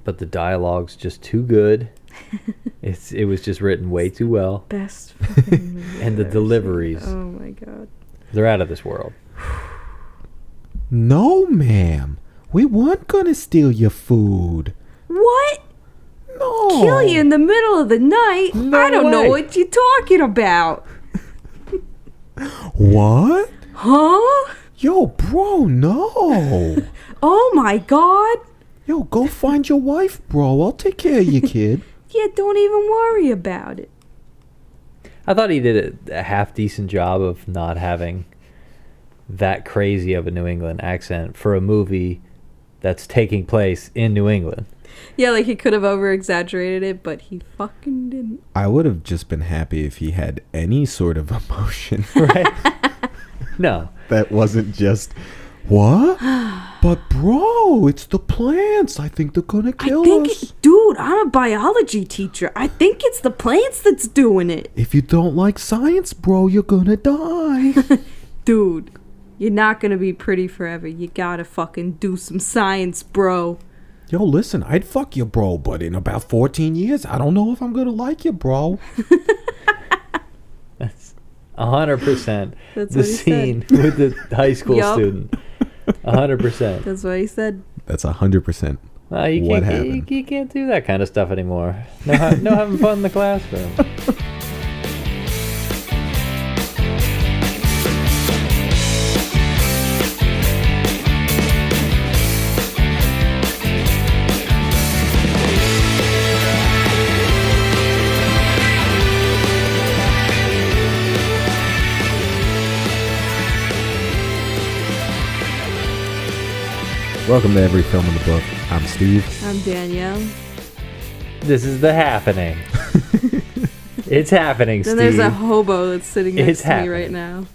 but the dialogue's just too good. It was just written way too well. Best fucking movie And the I've deliveries. seen. Oh my god. They're out of this world. No, ma'am. We weren't gonna steal your food. What? No. Kill you in the middle of the night? No I don't know way. what you're talking about. What? Huh? Yo, bro, no. Oh my god. Yo, go find your wife, bro. I'll take care of you, kid. Yeah, don't even worry about it. I thought he did a half-decent job of not having that crazy of a New England accent for a movie that's taking place in New England. Yeah, like he could have over-exaggerated it, but he fucking didn't. I would have just been happy if he had any sort of emotion. Right? No. That wasn't just, what? But bro, it's the plants. I think they're gonna kill us. Dude, I'm a biology teacher. I think it's the plants that's doing it. If you don't like science, bro, you're gonna die. Dude, you're not gonna be pretty forever. You gotta fucking do some science, bro. Yo, listen, I'd fuck you, bro, but in about 14 years, I don't know if I'm gonna like you, bro. That's 100% That's the what he scene with the high school Yup. student. 100%. That's what he said. That's 100% You what can't, happened. you can't do that kind of stuff anymore. No having fun in the classroom. Welcome to Every Film in the Book. I'm Steve. I'm Danielle. This is the happening. It's happening, Then Steve. there's a hobo that's sitting next It's to me happening. right now.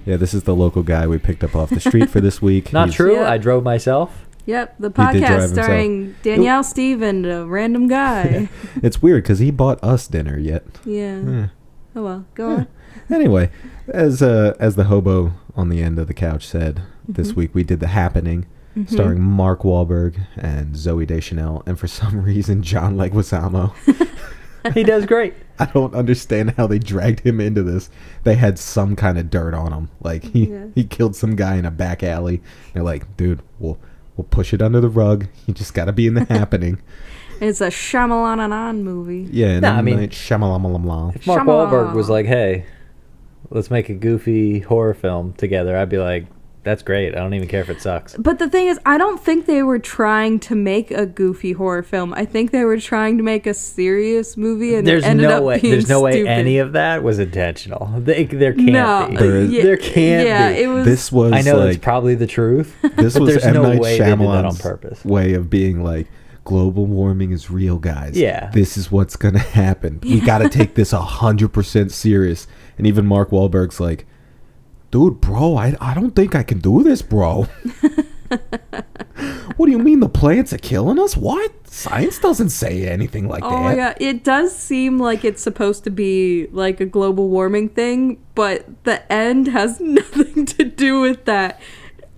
Yeah, this is the local guy we picked up off the street for this week. Not He's- true. Yeah. I drove myself. Yep, the He did drive podcast himself. starring Danielle, Steve, and a random guy. It's weird because he bought us dinner yet. Yeah. Eh. Oh well, go on. Anyway, as the hobo on the end of the couch said, this week we did The Happening, starring Mark Wahlberg and Zooey Deschanel, and for some reason John Leguizamo. He does great. I don't understand how they dragged him into this. They had some kind of dirt on him. Like he killed some guy in a back alley. They're like, dude, we'll push it under the rug. You just got to be in The Happening. It's a Shyamalan movie. Yeah, and Nah, I M. mean- Night Shyamalan. If Mark Shyamalan. Wahlberg was like, hey, let's make a goofy horror film together, I'd be like, that's great. I don't even care if it sucks. But the thing is, I don't think they were trying to make a goofy horror film. I think they were trying to make a serious movie, and There's it ended no up way. being There's no way stupid. any of that was intentional. There can't No, be. There is- There can't yeah, be. it was. This was I know that's like probably the truth. this but was there's M. no Night way they did that on Shyamalan's purpose. way of being like, global warming is real, guys. Yeah. This is what's gonna happen. We got to take this 100% serious. And even Mark Wahlberg's like, dude, bro, I don't think I can do this, bro. What do you mean the plants are killing us? What? Science doesn't say anything like Oh that. my god, it does seem like it's supposed to be like a global warming thing, but the end has nothing to do with that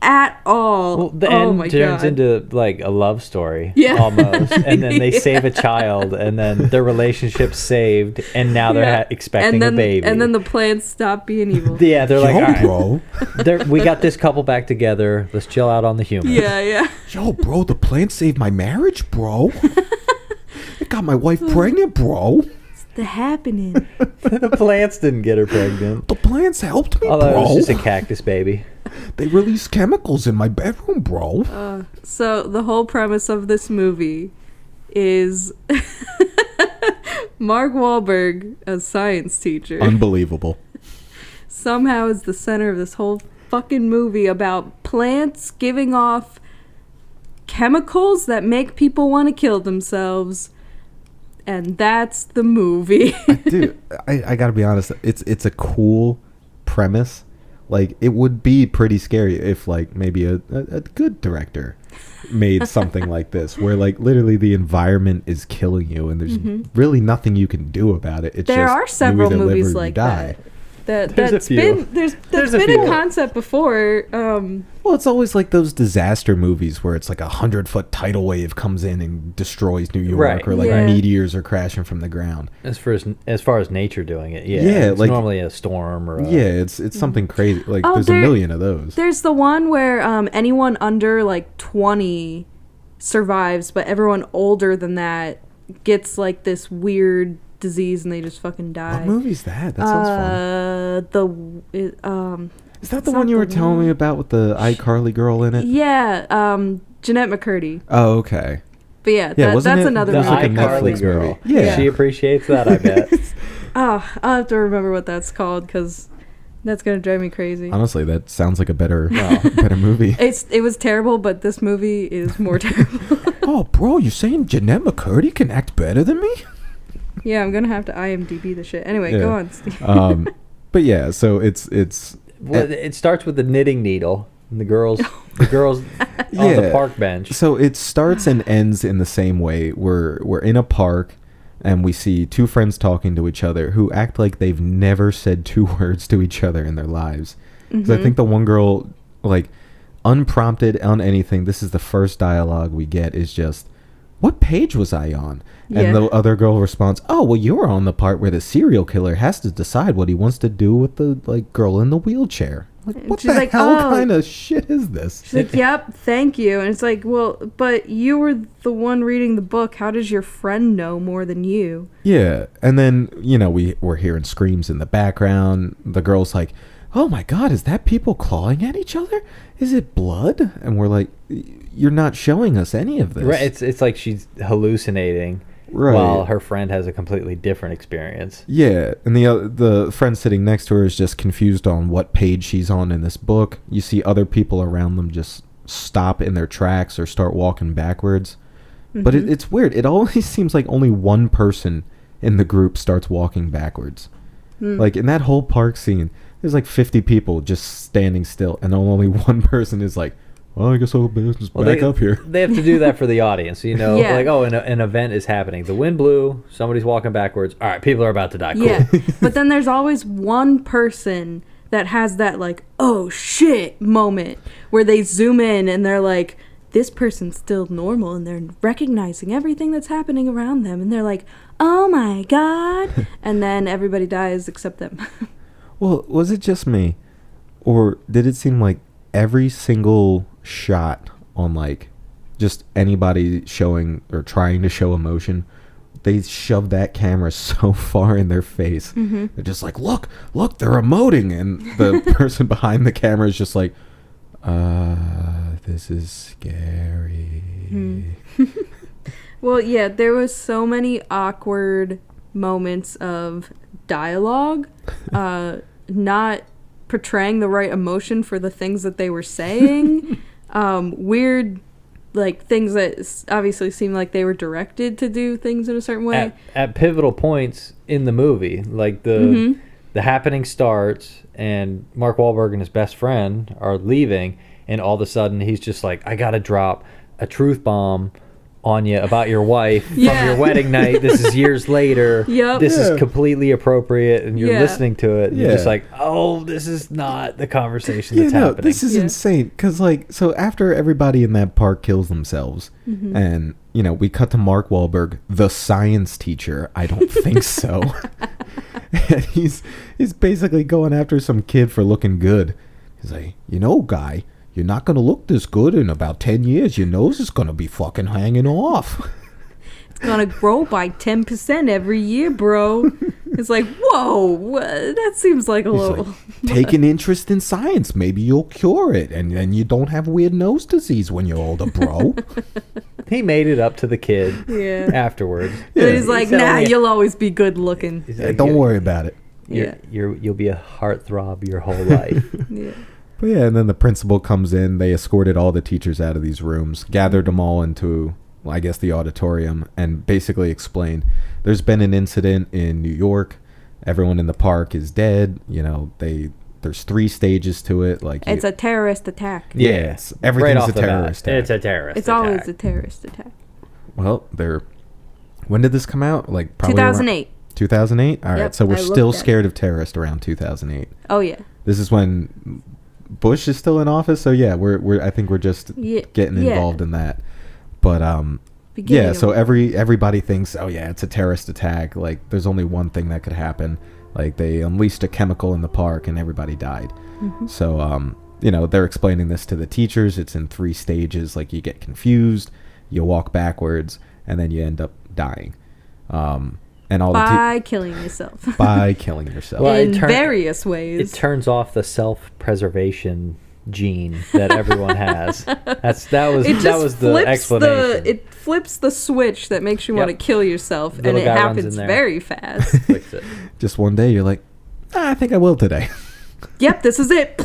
at all. Well, the oh end my turns god. into like a love story, Yeah. almost, and then they save a child, and then their relationship's saved, and now they're Yeah. expecting and then, a baby. And then the plants stop being evil. yeah, they're like, Yo, all right, bro. we got this couple back together. Let's chill out on the humor. yeah. Yo, bro, the plants saved my marriage, bro. It got my wife pregnant, bro. The happening. The plants didn't get her pregnant. The plants helped me, Although it was bro. just a cactus baby. They released chemicals in my bedroom, bro. So the whole premise of this movie is Mark Wahlberg, a science teacher, Unbelievable. somehow is the center of this whole fucking movie about plants giving off chemicals that make people want to kill themselves. And that's the movie. Dude, I gotta be honest. It's a cool premise. Like, it would be pretty scary if, like, maybe a good director made something like this, where, like, literally the environment is killing you and there's really nothing you can do about it. It's There just, are you several either live movies or you like die. that. There's a That's few. been There's that's a been few. a concept before. Well, it's always like those disaster movies where it's like 100-foot tidal wave comes in and destroys New York, Right. or like Yeah. meteors are crashing from the ground. As far as nature doing it, yeah. Yeah, It's like- normally a storm or a, Yeah, it's something crazy. Like Oh, there's a there- million of those. There's the one where anyone under like 20 survives, but everyone older than that gets like this weird disease and they just fucking die. What movie's that? That sounds fun. Is that the it's one not you were the telling me one. about with the iCarly girl in it? Yeah, Jeanette McCurdy. Oh, okay. But yeah, Yeah, wasn't that's it another the It was like a movie. iCarly Netflix girl. movie. Yeah. She appreciates that, I bet. Oh, I'll have to remember what that's called because that's gonna drive me crazy. Honestly, that sounds like a better Wow. better movie. It was terrible, but this movie is more terrible. Oh, bro, you're saying Jeanette McCurdy can act better than me? Yeah, I'm gonna have to IMDb the shit. Anyway, Yeah. go on, Steve. But yeah, so it's Well, it starts with the knitting needle and the girls on Yeah. the park bench. so it starts and ends in the same way. We're in a park and we see two friends talking to each other who act like they've never said two words to each other in their lives. 'Cause I think the one girl, like, unprompted on anything, this is the first dialogue we get is just, "What page was I on?" Yeah. And the other girl responds, "Oh, well, you were on the part where the serial killer has to decide what he wants to do with the like girl in the wheelchair." Like, And what she's the like, hell "Oh." kind of shit is this? She's like, "Yep, thank you." And it's like, "Well, but you were the one reading the book. How does your friend know more than you?" Yeah, and then we're hearing screams in the background. The girl's like, "Oh my god, is that people clawing at each other? Is it blood?" And we're like, "You're not showing us any of this." Right, it's like she's hallucinating Right. while her friend has a completely different experience. Yeah, and the friend sitting next to her is just confused on what page she's on in this book. You see other people around them just stop in their tracks or start walking backwards. But it's weird. It always seems like only one person in the group starts walking backwards. Like in that whole park scene, there's like 50 people just standing still, and only one person is like, "Well, I guess I'll just back up here." They have to do that for the audience, Yeah. like, oh, an event is happening. The wind blew, somebody's walking backwards. All right, people are about to die. Cool. Yeah, but then there's always one person that has that like, "Oh shit" moment where they zoom in and they're like, "This person's still normal," and they're recognizing everything that's happening around them, and they're like, "Oh my god," and then everybody dies except them. Well, was it just me, or did it seem like every single shot on like just anybody showing or trying to show emotion, they shove that camera so far in their face? They're just like, look, they're emoting, and the person behind the camera is just like, this is scary. Well, yeah, there was so many awkward moments of dialogue, not portraying the right emotion for the things that they were saying, weird, like, things that obviously seemed like they were directed to do things in a certain way. At pivotal points in the movie, like the happening starts and Mark Wahlberg and his best friend are leaving, and all of a sudden he's just like, "I gotta drop a truth bomb on you about your wife from Yeah. your wedding night. This is years later. Yep. This Yeah. is completely appropriate," and you're Yeah. listening to it. And You're just Yeah. like, "Oh, this is not the conversation that's happening." This is Yeah. insane. Because, like, so after everybody in that park kills themselves, and, we cut to Mark Wahlberg, the science teacher. I don't think so. And he's basically going after some kid for looking good. He's like, "Guy, you're not going to look this good in about 10 years. Your nose is going to be fucking hanging off." It's gonna grow by 10% every year, bro. It's like, whoa, that seems like a He's little. like, "Take an interest in science. Maybe you'll cure it. And then you don't have weird nose disease when you're older, bro." He made it up to the kid Yeah. afterwards. And he's like, telling "Nah, you- you'll always be good looking." he's Yeah, like, don't "You- worry about it. You'll be a heartthrob your whole life." Yeah. But yeah, and then the principal comes in. They escorted all the teachers out of these rooms, gathered them all into, well, I guess, the auditorium, and basically explained there's been an incident in New York. Everyone in the park is dead. There's 3 stages to it. Like, It's a terrorist attack. yes, Right everything's off a the bat, terrorist attack. It's a terrorist It's attack. always a terrorist attack. Well, when did this come out? Like, probably 2008. 2008. All right, Yep, so we're I still looked at scared of terrorists around 2008. Oh yeah. This is when Bush is still in office, so yeah, we're I think we're just getting involved in that. But Beginning so everybody thinks, oh yeah, it's a terrorist attack. Like there's only one thing that could happen. Like they unleashed a chemical in the park and everybody died. So they're explaining this to the teachers. It's in 3 stages. Like you get confused, you walk backwards, and then you end up dying. And all by killing yourself. By killing yourself. Well, in various ways. It turns off the self-preservation gene that everyone has. That was the explanation. It flips the switch that makes you want to kill yourself, and it happens very fast. Flicks it. Just one day, you're like, I think I will today. Yep, this is it.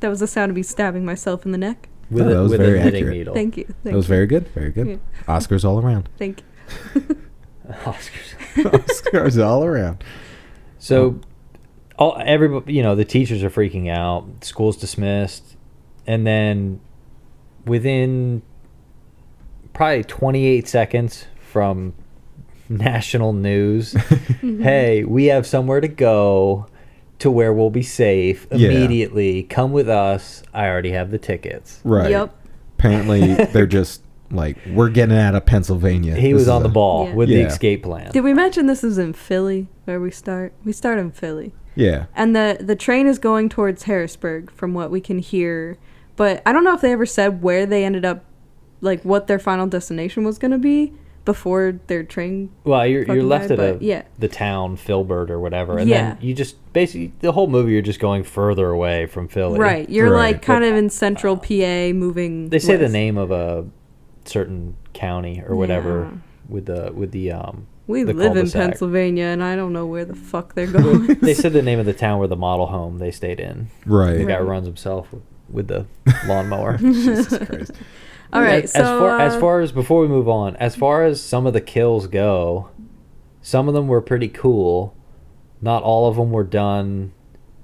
That was the sound of me stabbing myself in the neck. With a knitting accurate. Needle. Thank you. That was very good. Very good. Yeah. Oscars all around. Thank you. Oscars all around. So, everybody, the teachers are freaking out. School's dismissed, and then within probably 28 seconds from national news, hey, we have somewhere to go to where we'll be safe immediately. Come with us. I already have the tickets. Right. Yep. Apparently, they're just like, we're getting out of Pennsylvania. He was on the ball with the escape plan. Did we mention this is in Philly where we start? We start in Philly. Yeah. And the train is going towards Harrisburg from what we can hear. But I don't know if they ever said where they ended up, like what their final destination was going to be before their train. Well, you're left at the town, Filbert or whatever. And then you just, basically, the whole movie, you're just going further away from Philly. Right. You're like kind of in central PA moving They say west. the name of a certain county or whatever with the we the live in cul-de-sac. Pennsylvania, and I don't know where the fuck they're going. They said the name of the town where the model home they stayed in. Right. The guy runs himself with the lawnmower. Jesus Christ. All right. As far as before we move on, as far as some of the kills go, some of them were pretty cool. Not all of them were done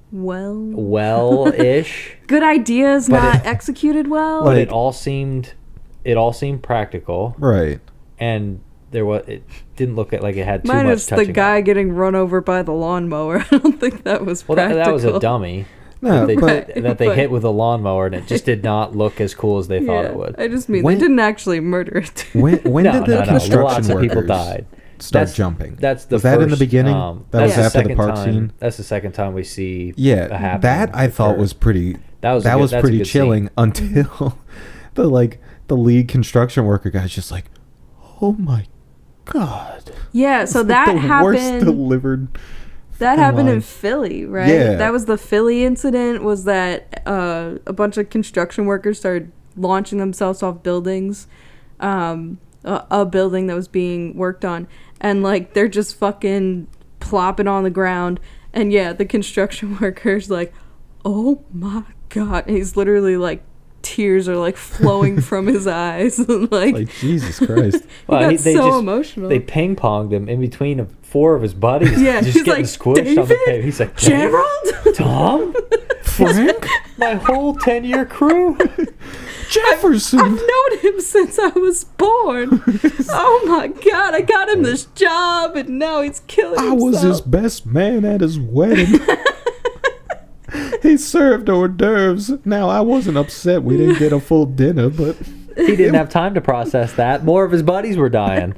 well-ish. Good ideas, not executed well. But it all seemed practical. Right. And it didn't look like it had too much Minus touching the guy up. getting run over by the lawnmower. I don't think that was practical. That was a dummy. No, that they hit with a lawnmower, and it just did not look as cool as they thought it would. I just mean they didn't actually murder it. When did the construction Lots of people workers died. Start jumping? Was that in the beginning? That was after the park scene. That's the second time we see. Yeah, that I thought was pretty. That was pretty chilling until the lead construction worker guy's just like, oh my god. Yeah, so that happened. Worst delivered. That happened in Philly, right? Yeah. That was the Philly incident, was that a bunch of construction workers started launching themselves off buildings, a building that was being worked on, and like they're just fucking plopping on the ground, and the construction worker's like, oh my god, and he's literally like, tears are like flowing from his eyes, and like Jesus Christ. Well, he got so emotional. They ping ponged him in between 4 of his buddies. Yeah, just he's getting like, squished David? on the pavement. He's like, Gerald, Tom, Frank, my whole 10-year crew. Jefferson. I've known him since I was born. Oh my god, I got him this job, and now he's killing himself. I was his best man at his wedding. He served hors d'oeuvres. Now, I wasn't upset we didn't get a full dinner, but he didn't have time to process that. More of his buddies were dying.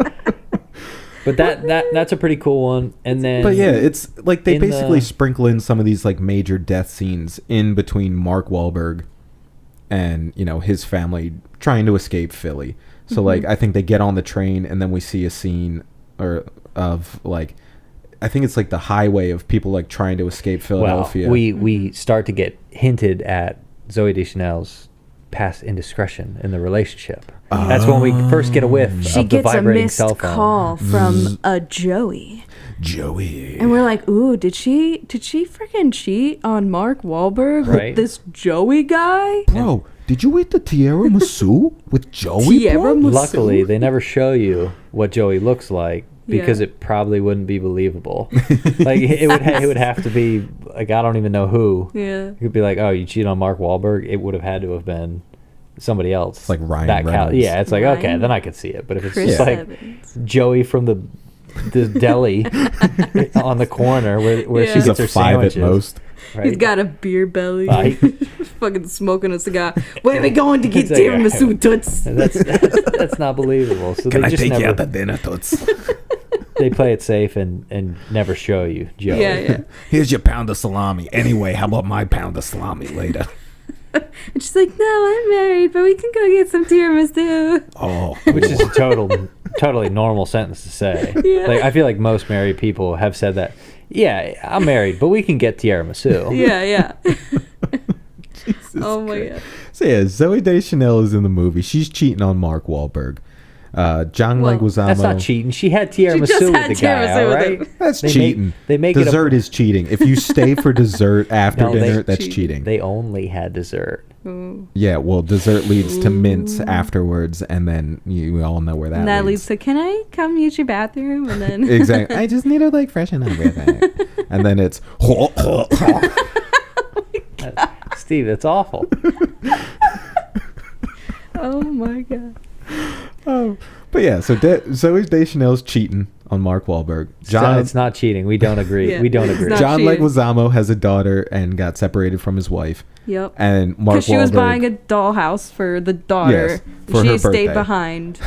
But that's a pretty cool one. And then, but yeah, it's like they basically sprinkle in some of these like major death scenes in between Mark Wahlberg and his family trying to escape Philly. So like I think they get on the train, and then we see a scene of like, I think it's like the highway of people like trying to escape Philadelphia. Well, we start to get hinted at Zooey Deschanel's past indiscretion in the relationship. That's when we first get a whiff of the vibrating cell phone. She gets a missed call from a Joey. And we're like, ooh, did she freaking cheat on Mark Wahlberg with this Joey guy? Bro, did you eat the tiramisu with Joey? Tiramisu? Luckily, they never show you what Joey looks like, because it probably wouldn't be believable. Like it would have to be like, I don't even know who. Yeah. It could be like, oh, you cheated on Mark Wahlberg. It would have had to have been somebody else. Like Ryan Reynolds. Yeah, it's like, okay, then I could see it. But if it's just like Joey from the the deli on the corner where she She's gets a her 5 sandwiches. at most. Right? He's got a beer belly. Right. Fucking smoking a cigar. Where are we going to get It's like, tiramisu, toots? That's not believable. So they just never dinner, Toots? they play it safe and never show you, Joey. Yeah. Here's your pound of salami. Anyway, how about my pound of salami later? And she's like, no, I'm married, but we can go get some tiramisu. Oh, Which is a totally normal sentence to say. Yeah. Like I feel like most married people have said that. Yeah, I'm married, but we can get tiramisu. Yeah. Jesus Oh my Christ. god. So yeah, Zooey Deschanel is in the movie. She's cheating on Mark Wahlberg. John Well, Leguizamo. That's not cheating. She had tiramisu just with had the guy, tiramisu all with right? him. That's They cheating. they make dessert is cheating. If you stay for dessert after No, they- dinner, that's cheating. cheating. They only had dessert. Ooh. Yeah, well, dessert leads to mints afterwards, and then you all know where that And that leads. leads to, can I come use your bathroom? And then Exactly. I just need to like freshen up with it. And then it's Steve, it's awful. oh my god. But yeah, so Zooey Deschanel's cheating on Mark Wahlberg. It's not cheating. We don't agree. Yeah, we don't it's agree. not John cheating. Leguizamo has a daughter and got separated from his wife. Yep. And Mark Because she was Wahlberg- buying a dollhouse for the daughter. Yes, for she her stayed birthday. behind.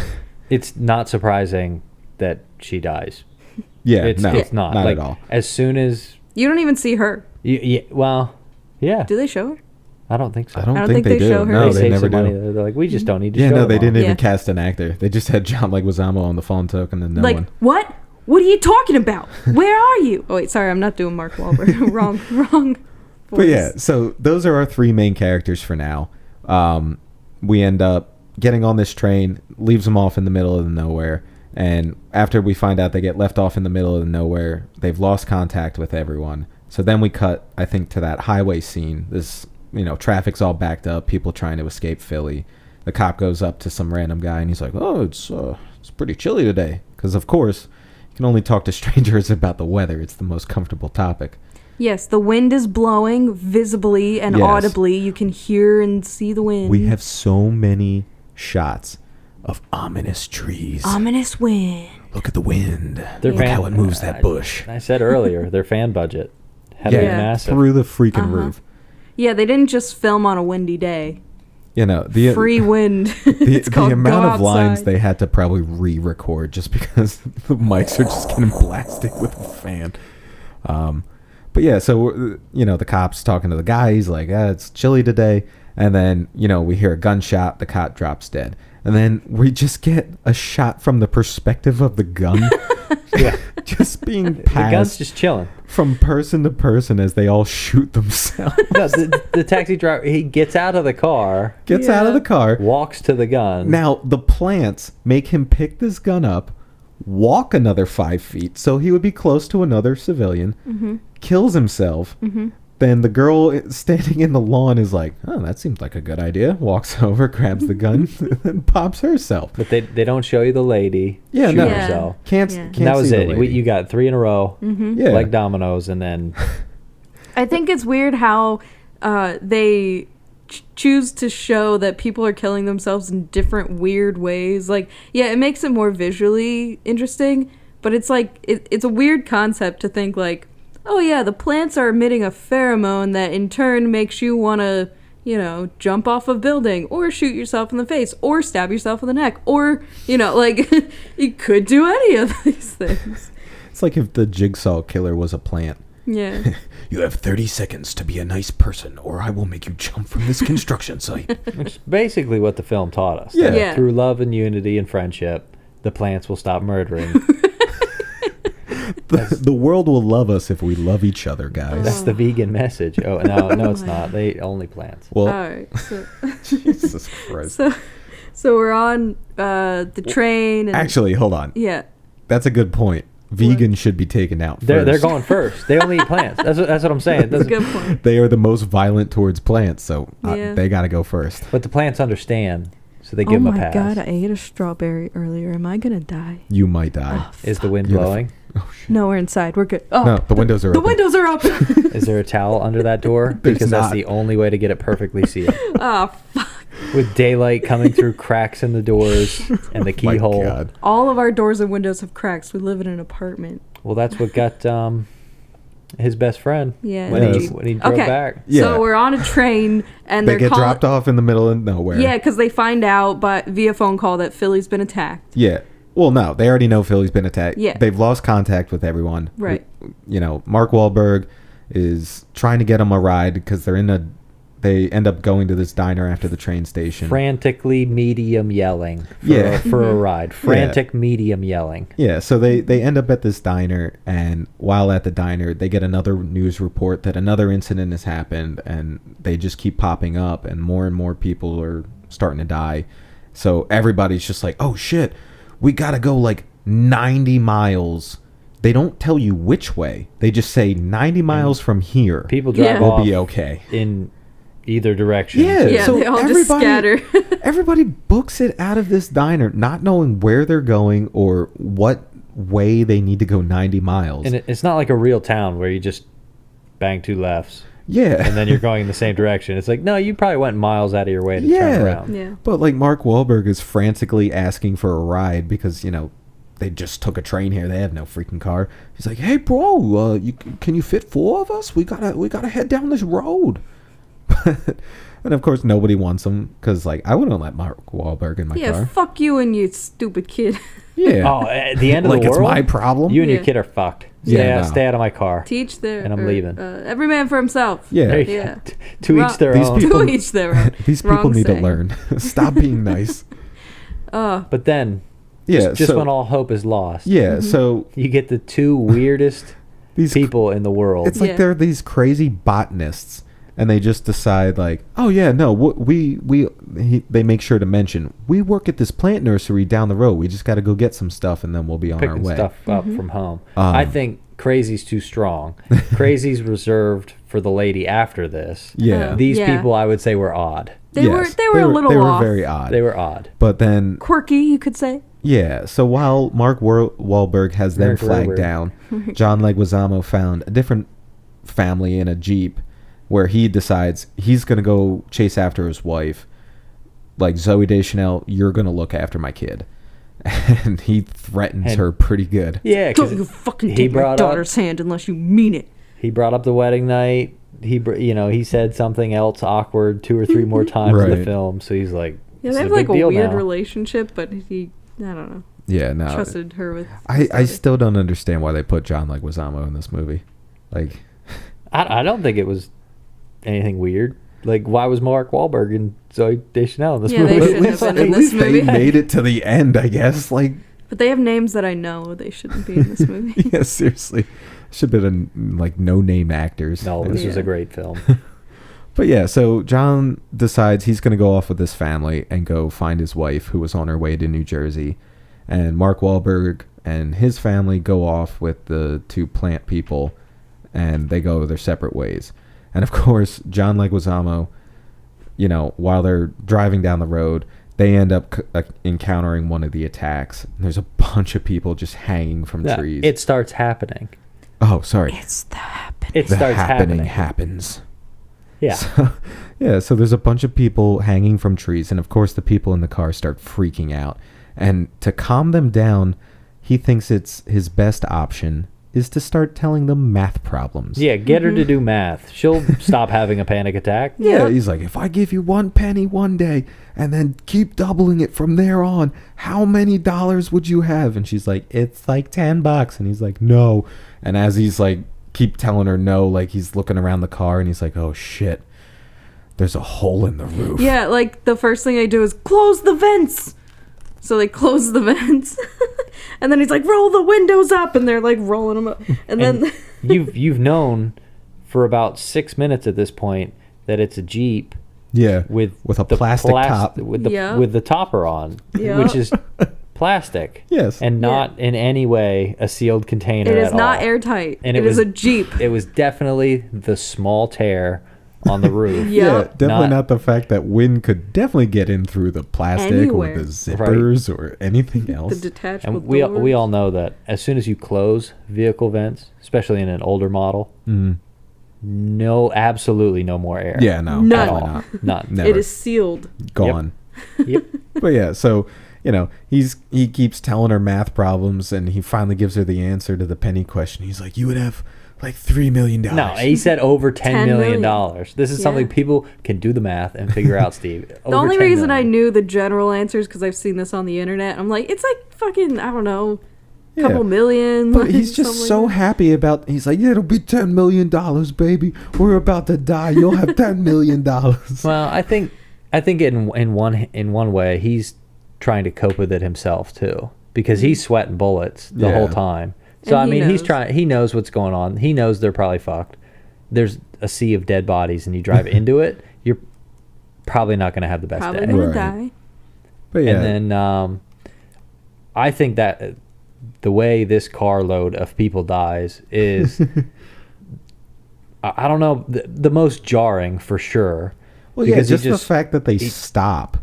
It's not surprising that she dies. Yeah, It's not. not like, at all. As soon as You don't even see her. yeah, Do they show her? I don't think so. I don't, I don't think, think they they do. show her. No, they they save never some do. money. They're like, we just don't need to Yeah, show no, they them didn't all. even Yeah. cast an actor. They just had John Leguizamo on the phone talking to no Like, one. what? What are you talking about? Where are you? Oh, wait, sorry, I'm not doing Mark Wahlberg. wrong. But yeah, voice. so those are our 3 main characters for now. We end up getting on this train, leaves them off in the middle of nowhere, and after we find out they get left off in the middle of nowhere, they've lost contact with everyone. So then we cut, I think, to that highway scene. This, traffic's all backed up, people trying to escape Philly. The cop goes up to some random guy and he's like, "Oh, it's pretty chilly today," because of course you can only talk to strangers about the weather. It's the most comfortable topic. Yes, the wind is blowing visibly and Yes. audibly. You can hear and see the wind. We have so many shots of ominous trees. ominous wind. Look at the wind. Their Look how it moves that bush. I said earlier, their fan budget had to be Yeah. massive. Through the freaking Uh-huh. roof. Yeah, they didn't just film on a windy day. The Free wind. the, It's called the amount Go of lines Outside. they had to probably re-record just because the mics are just getting blasted with a fan. But yeah, so the cops talking to the guy. He's like, "It's chilly today," and then we hear a gunshot. The cop drops dead, and then we just get a shot from the perspective of the gun, Yeah. just being The gun's passed just chilling. from person to person as they all shoot themselves. No, the taxi driver, he gets out of the car, Gets out of the car. walks to the gun. Now, the plants make him pick this gun up, walk another 5 feet, so he would be close to another civilian, kills himself. Then the girl standing in the lawn is like, "Oh, that seems like a good idea." Walks over, grabs the gun, and pops herself. But they don't show you the lady Yeah, shoot no. Yeah. herself. Can't, Yeah. can't And that was see the it. lady. You got 3 in a row, Yeah. like dominoes, and then I think it's weird how they choose to show that people are killing themselves in different weird ways. Like, yeah, it makes it more visually interesting, but it's like it's a weird concept to think like, oh yeah, the plants are emitting a pheromone that in turn makes you want to, jump off a building or shoot yourself in the face or stab yourself in the neck or, like you could do any of these things. It's like if the jigsaw killer was a plant. Yeah. You have 30 seconds to be a nice person, or I will make you jump from this construction site. which is basically what the film taught us. Yeah. that Yeah. Through love and unity and friendship, the plants will stop murdering. The world will love us if we love each other, guys. That's the vegan message. Oh no, it's not. They only plants. Well, All right. So Jesus Christ. so we're on the train and Actually, hold on. yeah. That's a good point. Vegans should be taken out first. They're going first. They only eat plants. That's what I'm saying. It That's a doesn't- good point. They are the most violent towards plants, so Yeah. they got to go first. But the plants understand, so they give Oh them a my pass. god, I ate a strawberry earlier. Am I gonna die? You might die. Oh, Is the wind You're the- blowing? Oh, shit. no, we're inside. We're good. Oh, No, the windows are the open. windows are open. Is there a towel under that door? There's Because that's not. the only way to get it perfectly sealed. Oh fuck. with daylight coming through cracks in the doors and the My keyhole. God. All of our doors and windows have cracks. We live in an apartment. Well, that's what got his best friend Yeah. when Yes. he drove back. Yeah. So we're on a train and They they're get dropped off in the middle of nowhere. Yeah, because they find out via phone call that Philly's been attacked. Yeah. Well, no, they already know Philly's been attacked. Yeah. They've lost contact with everyone. Right. You know, Mark Wahlberg is trying to get them a ride because they end up going to this diner after the train station. Frantically medium yelling for a ride. Frantic medium yelling. Yeah, so they end up at this diner, and while at the diner, they get another news report that another incident has happened, and they just keep popping up, and more people are starting to die. So everybody's just like, oh shit, we gotta go like 90 miles. They don't tell you which way. They just say 90 miles from here. People drive will off be okay. in either direction. Yeah, so they all just scatter. Everybody books it out of this diner, not knowing where they're going or what way they need to go 90 miles. And it's not like a real town where you just bang two lefts Yeah. and then you're going in the same direction. It's like, no, you probably went miles out of your way to turn around. Yeah. But like Mark Wahlberg is frantically asking for a ride because, you know, they just took a train here. They have no freaking car. He's like, "Hey, bro, can you fit 4 of us? We gotta head down this road." And of course, nobody wants him because, like, I wouldn't let Mark Wahlberg in my Yeah, car. fuck you and you stupid kid. Yeah. Oh, at the end of Like, the it's world? my problem? You and your Yeah. kid are fucked. Yeah, no. Stay out of my car. Teach their... And I'm leaving. every man for himself. Yeah. There you Yeah. go. To each their These own. people- To each their own. These people Wrong need saying. to learn. Stop being nice. But then, Yeah. just so, when all hope is lost, Yeah. So you get the 2 weirdest these people in the world. It's like Yeah. they're these crazy botanists, and they just decide like, oh yeah, no, they make sure to mention we work at this plant nursery down the road. We just got to go get some stuff, and then we'll be on our Picking way. stuff up from home. Um, I think crazy's too strong. Crazy's reserved for the lady after this. Yeah. These Yeah. people, I would say, were odd. They were a little They were off. very odd. They were odd. But then, Quirky, you could say. yeah. So while Mark Wahlberg has them Mark flagged Wahlberg. down, John Leguizamo found a different family in a Jeep, where he decides he's gonna go chase after his wife. Like, Zooey Deschanel, you're gonna look after my kid, and he threatens And- her pretty good. Yeah, Don't you because fucking he take my brought up- daughter's hand unless you mean it. he brought up the wedding night. He said something else awkward 2 or 3 more times in the Right. film. So he's like, Yeah, this they is have like big a deal weird now. relationship, but he, I don't know, Yeah, no. trusted her with. I still don't understand why they put John Leguizamo in this movie. Like, I don't think it was anything weird. Like, why was Mark Wahlberg and Zooey Deschanel in this Yeah, they movie? shouldn't have been in this they movie. made it to the end, I guess. Like, But they have names that I know. They shouldn't be in this movie. yeah, seriously. Should have been like no-name actors. No, this was Yeah. a great film. But yeah, so John decides he's going to go off with his family and go find his wife, who was on her way to New Jersey. And Mark Wahlberg and his family go off with the 2 plant people, and they go their separate ways. And of course, John Leguizamo, you know, while they're driving down the road, they end up encountering one of the attacks. There's a bunch of people just hanging from Yeah, trees. it starts happening. Oh, sorry. It's the happen. It The starts happening happening. happens. Yeah. So, yeah, so there's a bunch of people hanging from trees, and of course the people in the car start freaking out. And to calm them down, he thinks it's his best option is to start telling them math problems. Yeah, get her to do math. She'll stop having a panic attack. Yeah, Yeah. he's like, if I give you 1 penny one day and then keep doubling it from there on, how many dollars would you have? And she's like, it's like $10. And he's like, no. And as he's like, keep telling her no, like he's looking around the car and he's like, oh shit, there's a hole in the roof. Yeah, like the first thing I do is close the vents. So they close the vents, and then he's like, roll the windows up, and they're like rolling them up, and then you've known for about 6 minutes at this point that it's a Jeep Yeah, with a the plastic top. with the Yeah. with the topper on, Yeah. which is plastic. Yes. and not in any way a sealed container. it is at not all. airtight. And it is a Jeep. It was definitely the small tear on the roof. Yeah. definitely Not- not the fact that wind could definitely get in through the plastic Anywhere. or the zippers or anything The else. detachable And we doors. all know that as soon as you close vehicle vents, especially in an older model, no, absolutely no more air. Yeah, no, None. definitely not. None. Never. It is sealed. Gone. Yep. But yeah, so he keeps telling her math problems, and he finally gives her the answer to the penny question. He's like, "You would have like $3 million." No, he said over $10 million. This is something Yeah. people can do the math and figure out, Steve. The only reason I knew the general answers because I've seen this on the internet. I'm like, it's like fucking, I don't know, a couple million. But like, he's just something so like that. happy about. He's like, "Yeah, it'll be $10 million, baby. We're about to die. You'll have $10 million." Well, I think in one way he's trying to cope with it himself too, because he's sweating bullets the whole time. So And I he mean, he's knows. trying. He knows what's going on. He knows they're probably fucked. There's a sea of dead bodies, and you drive into it, you're probably not going to have the best Probably day. gonna Right. die. But yeah, And then I think that the way this carload of people dies is, I don't know, the most jarring for sure. well, yeah, because he just the fact that they stop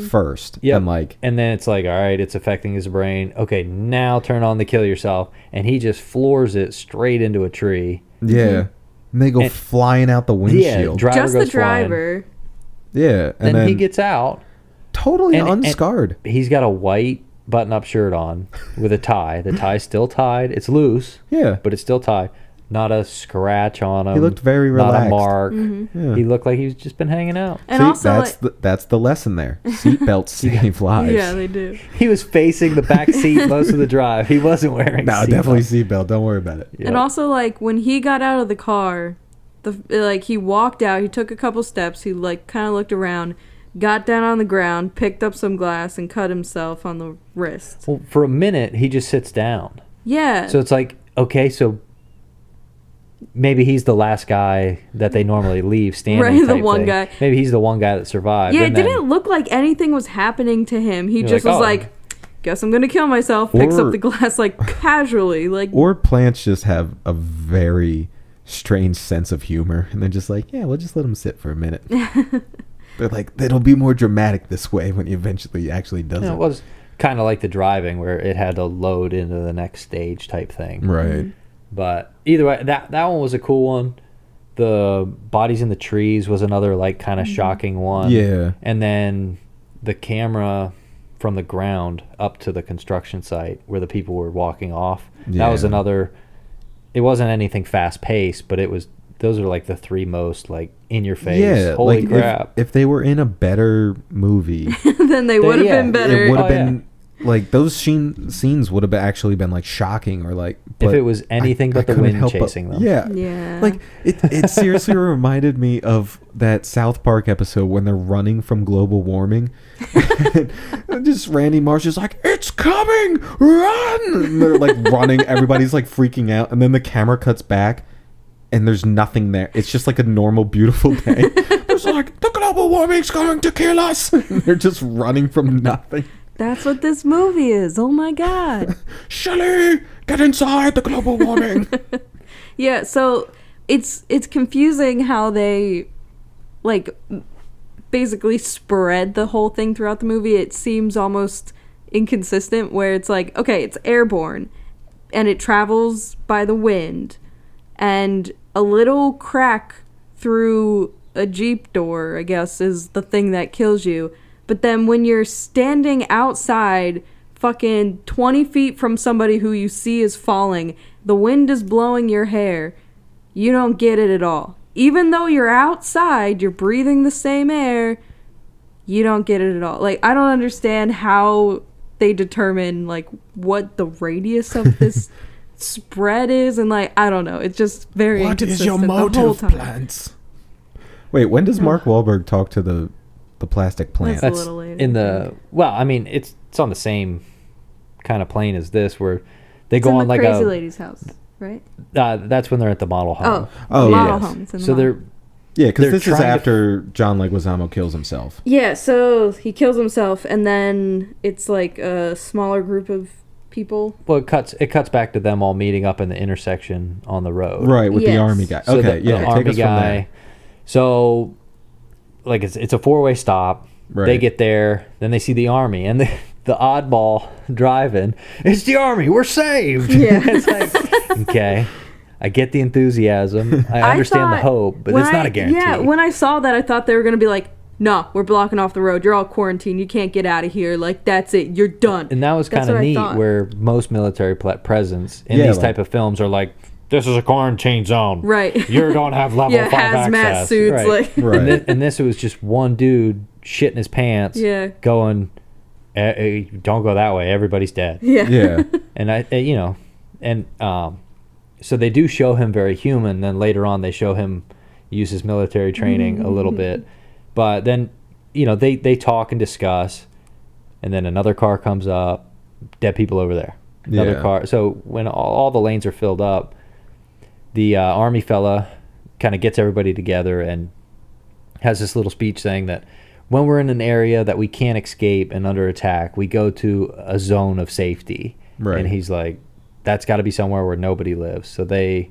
first, Yep. and like, And then it's like, all right, it's affecting his brain. Okay, now turn on the kill yourself. And he just floors it straight into a tree. yeah, and they go And- flying out the Yeah, windshield. driver Just the goes flying. driver. Yeah, and Then he gets out. totally and- unscarred. He's got a white button-up shirt on with a tie. The tie's still tied. It's loose, Yeah, but it's still tied. Not a scratch on him. He looked very Not relaxed. a mark. Yeah. He looked like he's just been hanging out. And See, also, that's the lesson there. Seatbelts save lives. yeah, they do. He was facing the back seat most of the drive. He wasn't wearing. No, seatbelt. definitely seatbelt. Don't worry about it. Yep. And also, like, when he got out of the car, he walked out, he took a couple steps, he, like, kind of looked around, got down on the ground, picked up some glass, and cut himself on the wrist. Well, for a minute, he just sits down. Yeah. So it's like, okay, so maybe he's the last guy that they normally leave standing. Right, the type one thing. guy. Maybe he's the one guy that survived. yeah, it and then- didn't look like anything was happening to him. He You're just like, was oh. like, guess I'm gonna kill myself, picks Or- up the glass, like, casually. Like, Or plants just have a very strange sense of humor, and they're just like, yeah, we'll just let him sit for a minute. They're like, it'll be more dramatic this way when he eventually actually does You know, it. it was kind of like the driving where it had to load into the next stage type thing. Right. But either way, that one was a cool one. The bodies in the trees was another like kind of shocking one. Yeah. And then the camera from the ground up to the construction site where the people were walking off. That was Yeah. another. It wasn't anything fast paced, but it was. Those are like the three most like in your face. Yeah. Holy like crap! If they were in a better movie, then they would have yeah, been it better. it would have Oh, yeah. been like those scenes would have actually been like shocking or like. If but it was anything but the couldn't wind help but- chasing them. Yeah. Yeah. Like it seriously reminded me of that South Park episode when they're running from global warming. And just Randy Marsh is like, "It's coming, run!" And they're like running. Everybody's like freaking out, and then the camera cuts back, and there's nothing there. It's just like a normal, beautiful day. It's like the global warming's going to kill us. And they're just running from nothing. That's what this movie is. Oh my god. Shelly, get inside the global warming. Yeah, so it's confusing how they like basically spread the whole thing throughout the movie. It seems almost inconsistent where it's like, okay, it's airborne and it travels by the wind and a little crack through a Jeep door, I guess, is the thing that kills you. But then when you're standing outside fucking 20 feet from somebody who you see is falling, the wind is blowing your hair, you don't get it at all. Even though you're outside, you're breathing the same air, you don't get it at all. Like, I don't understand how they determine, like, what the radius of this spread is, and, like, I don't know. It's just very What is your inconsistent the whole motive, time. plants? Wait, when does Mark Wahlberg talk to the plastic plant? That's- That's little later, in I the think. well. I mean, it's on the same kind of plane as this, where they It's go in on the like crazy a. lady's house, right? That's when they're at the model home. Oh, model yes. home. It's in the So model. they're Yeah, because They're this is trying to- after John Leguizamo kills himself. Yeah, so he kills himself, and then it's like a smaller group of people. well, it cuts back to them all meeting up in the intersection on the road. Right, with the Yes. army guy. So Okay, the yeah, take army us from guy. there. So, like it's a 4-way stop. Right. They get there, then they see the army, and the oddball driving. It's the army. We're saved. Yeah. It's like, okay. I get the enthusiasm. I understand the hope, but it's not a guarantee. Yeah, when I saw that, I thought they were going to be like, no, we're blocking off the road. You're all quarantined. You can't get out of here. Like, that's it. You're done. And that was kind of neat, where most military presence in these type of films are like, this is a quarantine zone. Right. You don't have level 5 hazmat access. Suits. Right. Like. Right. And this was just one dude shitting his pants, going, don't go that way. Everybody's dead. Yeah. And so they do show him very human. Then later on, they show him use his military training a little bit. But then, they talk and discuss, and then another car comes up, dead people over there. Another car. So when all the lanes are filled up, the army fella kind of gets everybody together and has this little speech saying that when we're in an area that we can't escape and under attack, we go to a zone of safety. Right. And he's like, that's got to be somewhere where nobody lives. So they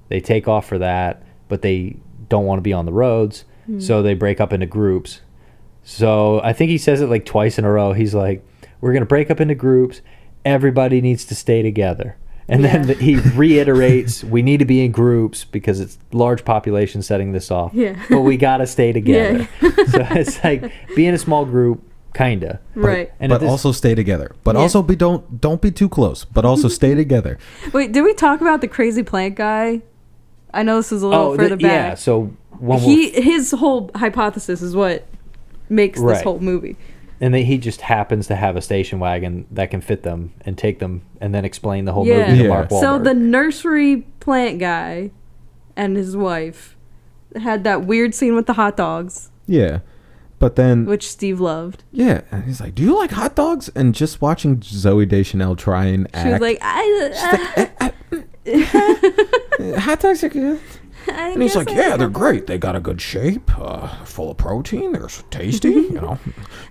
take off for that, but they don't want to be on the roads. So they break up into groups. So I think he says it like twice in a row. He's like, we're going to break up into groups. Everybody needs to stay together. And then he reiterates, we need to be in groups because it's large population setting this off. Yeah. But we got to stay together. So it's like, be in a small group, kind of. Right. But also stay together. But also don't be too close. But also stay together. Wait, did we talk about the crazy plant guy? I know this is a little further back. Yeah, so... his whole hypothesis is what makes this whole movie. And he just happens to have a station wagon that can fit them and take them and then explain the whole movie to Mark Wahlberg. So the nursery plant guy and his wife had that weird scene with the hot dogs. Yeah. But then... which Steve loved. Yeah. And he's like, do you like hot dogs? And just watching Zooey Deschanel try and act... She was like, hot dogs are good. And he's like, yeah, they're great. They got a good shape, full of protein. They're tasty,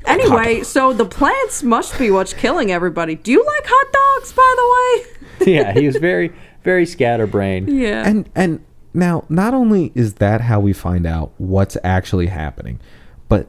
Anyway, so the plants must be what's killing everybody. Do you like hot dogs, by the way? Yeah, he was very, very scatterbrained. Yeah. And now, not only is that how we find out what's actually happening, but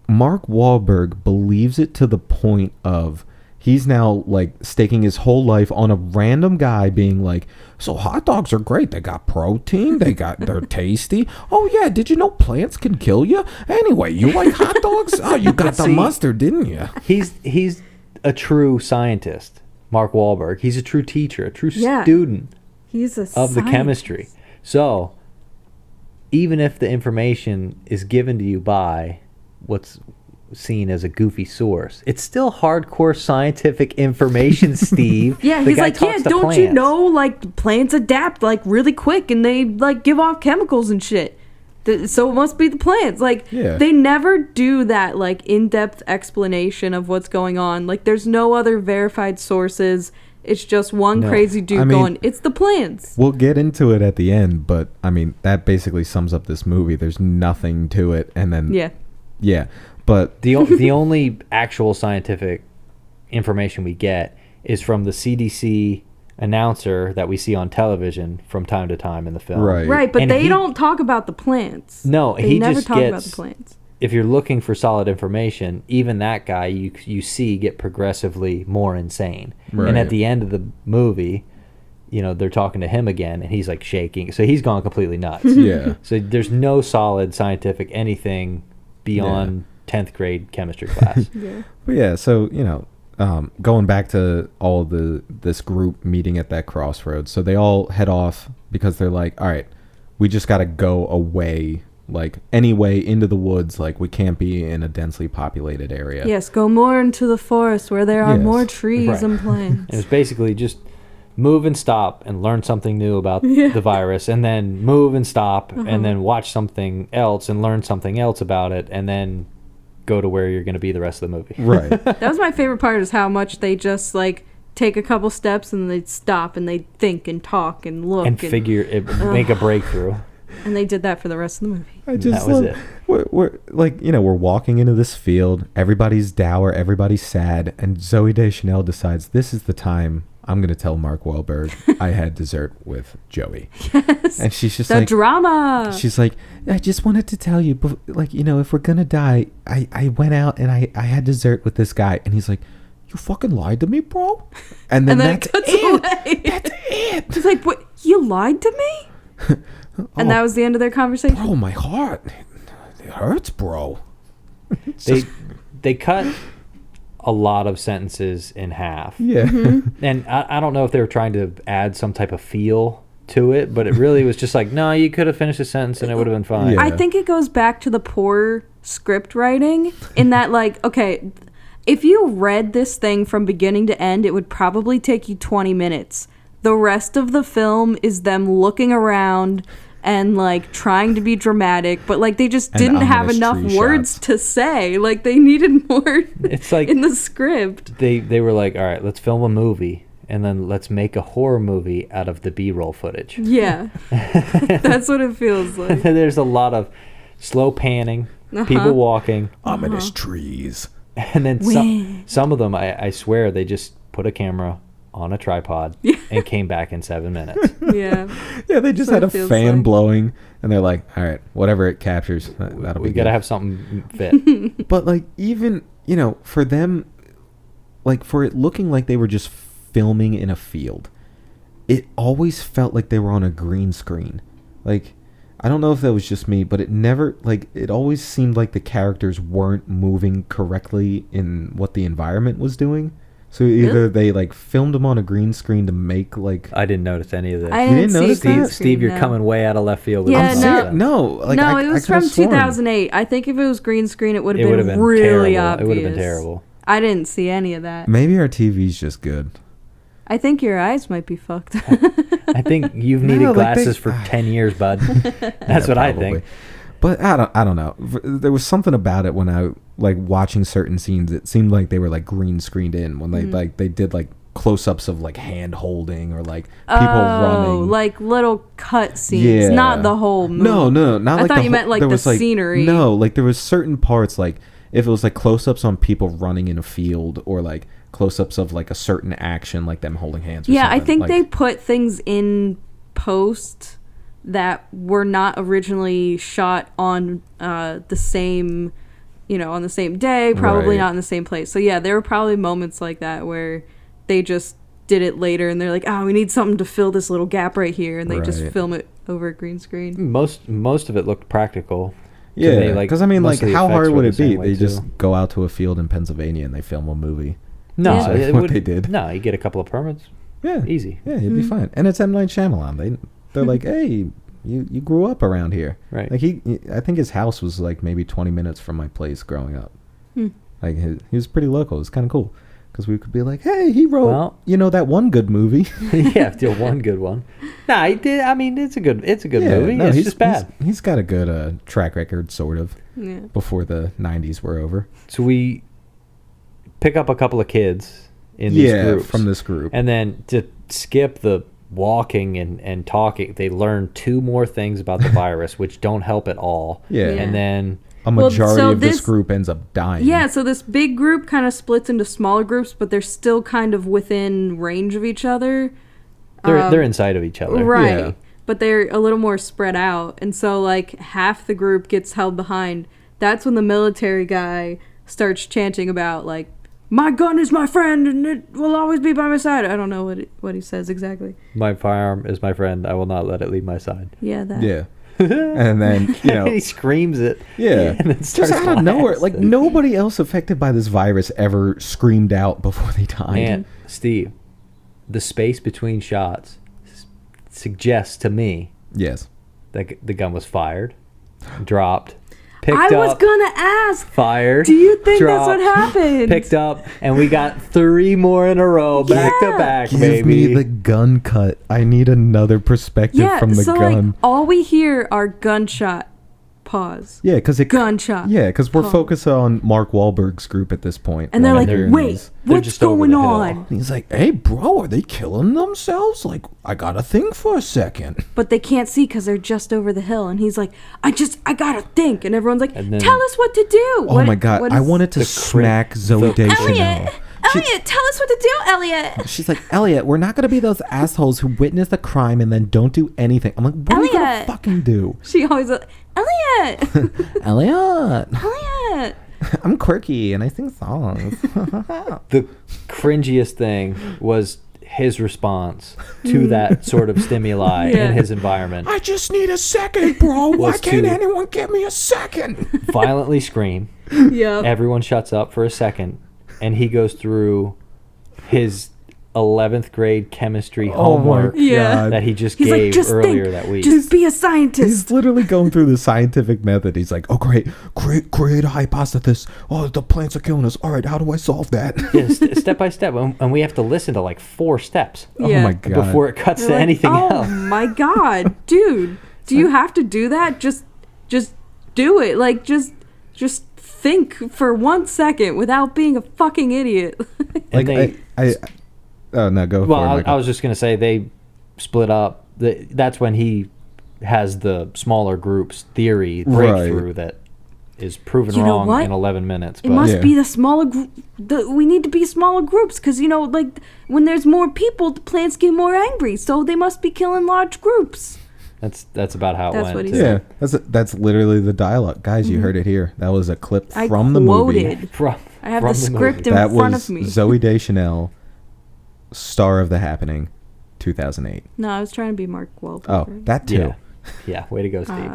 Mark Wahlberg believes it to the point of he's now like staking his whole life on a random guy being like, so hot dogs are great. They got protein. They're tasty. Oh yeah, did you know plants can kill you? Anyway, you like hot dogs? Oh, you got the mustard, didn't you? He's a true scientist, Mark Wahlberg. He's a true teacher, a true student of the chemistry. So even if the information is given to you by what's seen as a goofy source, it's still hardcore scientific information, Steve. Yeah, he's like, yeah, don't plants. You know, like, plants adapt, like, really quick, and they, like, give off chemicals and shit. So it must be the plants. Like, they never do that, like, in-depth explanation of what's going on. Like, there's no other verified sources. It's just one crazy dude going, it's the plants. We'll get into it at the end, but, I mean, that basically sums up this movie. There's nothing to it, and then... Yeah. But the only actual scientific information we get is from the CDC announcer that we see on television from time to time in the film. Right, but they don't talk about the plants. No, he never talk about the plants. If you're looking for solid information, even that guy you see get progressively more insane. Right. And at the end of the movie, they're talking to him again, and he's like shaking. So he's gone completely nuts. Yeah. So there's no solid scientific anything beyond 10th grade chemistry class. So going back to all of this group meeting at that crossroads, so they all head off because they're like, all right, we just got to go away, like anyway into the woods, like we can't be in a densely populated area. Yes, go more into the forest where there are more trees and plants. It was basically just move and stop and learn something new about the virus, and then move and stop and then watch something else and learn something else about it, and then go to where you're going to be the rest of the movie. Right. That was my favorite part, is how much they just like take a couple steps and they'd stop and they'd think and talk and look and figure it, make a breakthrough. And they did that for the rest of the movie. I just that was it. We're like, we're walking into this field, everybody's dour, everybody's sad, and Zooey Deschanel decides this is the time I'm going to tell Mark Wahlberg I had dessert with Joey. Yes. And she's just the drama. She's like, I just wanted to tell you, but like, if we're going to die, I went out and I had dessert with this guy. And he's like, you fucking lied to me, bro? And then it that's cuts it. away. That's it. He's like, what? You lied to me? And that was the end of their conversation. Bro, my heart. It hurts, bro. They cut a lot of sentences in half. Yeah. And I don't know if they were trying to add some type of feel to it, but it really was just like, no, you could have finished a sentence and it would have been fine. Yeah. I think it goes back to the poor script writing in that, like, okay, if you read this thing from beginning to end, it would probably take you 20 minutes. The rest of the film is them looking around and, like, trying to be dramatic, but, like, they just didn't have enough words to say. Like, they needed more It's like in the script. they were like, all right, let's film a movie and then let's make a horror movie out of the B-roll footage. Yeah. That's what it feels like. There's a lot of slow panning, people walking, Ominous trees. and then some of them, I swear, they just put a camera on a tripod and came back in 7 minutes. Yeah. Yeah, they just So had it a feels fan like. blowing, and they're like, all right, whatever it captures, that'll We be got to good. have something fit. But, like, even, you know, for them, like, for it looking like they were just filming in a field, it always felt like they were on a green screen. Like, I don't know if that was just me, but it never, like, it always seemed like the characters weren't moving correctly in what the environment was doing. So either they, like, filmed them on a green screen to make, like... I didn't notice any of this. I You didn't didn't notice see green that? Steve, you're screen, no. coming way out of left field with Yeah, this. no. No, like, no, I it was could've from sworn. 2008. I think if it was green screen, it would It have would have been been really terrible. obvious. It would have been terrible. I didn't see any of that. Maybe our TV's just good. I think your eyes might be fucked. I think you've needed No, like glasses they- for 10 years, bud. That's Yeah, what I probably. think. But I don't know. There was something about it when I, like, watching certain scenes, it seemed like they were, like, green screened in when they did, like, close-ups of, like, hand holding or, like, people running. Like little cut scenes, Yeah. not the whole movie. No, not I like thought the you whole- meant, like, there the was, like, scenery. No, like, there was certain parts, like, if it was, like, close-ups on people running in a field or, like, close-ups of, like, a certain action, like them holding hands or Yeah, something. I think like, they put things in post that were not originally shot on the same, on the same day, probably Right. not in the same place. So yeah, there were probably moments like that where they just did it later and they're like, we need something to fill this little gap right here, and they just Right. film it over a green screen. Most of it looked practical. to Yeah, me, like, because I mean, most like, of the how effects hard were would the it be? same way, They just too. go out to a field in Pennsylvania and they film a movie. No, Yeah. it What would- they did. No, you get a couple of permits. Yeah, Easy. Yeah, you'd be fine. And it's M. Night Shyamalan. They're like, hey, you grew up around here, Right. Like I think his house was like maybe 20 minutes from my place growing up. Like he was pretty local. It's kind of cool because we could be like, hey, he wrote, Well- that one good movie. Yeah, still one good one. Nah, he did. I mean, it's a good movie. no, It's he's just bad. He's got a good track record, sort of. Yeah. Before the 90s were over. So we pick up a couple of kids in these groups. from this group. And then to skip the walking and talking, they learn 2 more things about the virus, which don't help at all. Yeah. Yeah. And then A majority so of this this- group ends up dying. Yeah, so this big group kind of splits into smaller groups, but they're still kind of within range of each other. they're inside of each other. Right. Yeah. But they're a little more spread out. And so, like, half the group gets held behind. That's when the military guy starts chanting about, like, my gun is my friend and it will always be by my side. I don't know what he says exactly. My firearm is my friend. I will not let it leave my side. Yeah, that. Yeah. And then, he screams it. Yeah. And then starts Just out of nowhere. Like, blasting. nobody else affected by this virus ever screamed out before they died. And Steve, the space between shots suggests to me Yes. that the gun was fired, dropped, picked I was up, gonna ask. fired. Do you think dropped, that's what happened? Picked up, and we got 3 more in a row, back to Yeah. back, Give baby. me the gun cut. I need another perspective Yeah, from the so, gun. like, all we hear are gunshot, pause. Yeah, because Gunshot. Yeah, because we're pause. focused on Mark Wahlberg's group at this point. And they're when like, they're- wait, they're what's just over going the hill. on? He's like, hey, bro, are they killing themselves? Like, I got to think for a second. But they can't see because they're just over the hill. And he's like, I gotta think. And everyone's like, And then- tell us what to do. Oh my God. I wanted to the smack Zoe Deschanel. Elliot, tell us what to do, Elliot. She's like, Elliot, we're not going to be those assholes who witness the crime and then don't do anything. I'm like, what are you going to Elliot. fucking do? She always, Elliot, Elliot. Elliot. I'm quirky and I sing songs. The cringiest thing was his response to that sort of stimuli in his environment. I just need a second, bro. Why can't anyone give me a second? Violently scream. Yeah. Everyone shuts up for a second, and he goes through his 11th grade chemistry homework that he just He's gave like, earlier that week. Just be a scientist. He's literally going through the scientific method. He's like, oh, great, create a hypothesis. Oh, the plants are killing us. All right, how do I solve that? Yeah, step by step, and we have to listen to like 4 steps Oh my God. before it cuts You're to like, anything oh else. my God, dude. Do you have to do that? Just do it. Like, just think for 1 second without being a fucking idiot. Like, oh, no, go Well, for it, I was just going to say they split up. That's when he has the smaller groups theory breakthrough that is proven You know wrong what? in 11 minutes. It must be the smaller group. We need to be smaller groups because, like, when there's more people, the plants get more angry. So they must be killing large groups. That's about how That's it what went. he said. Yeah, that's literally the dialogue. Guys, you heard it here. That was a clip I from the movie. quoted. I have the script movie. in That front was of me. Zooey Deschanel, star of The Happening, 2008. No, I was trying to be Mark Wahlberg. Oh, that too. Yeah, way to go, Steve.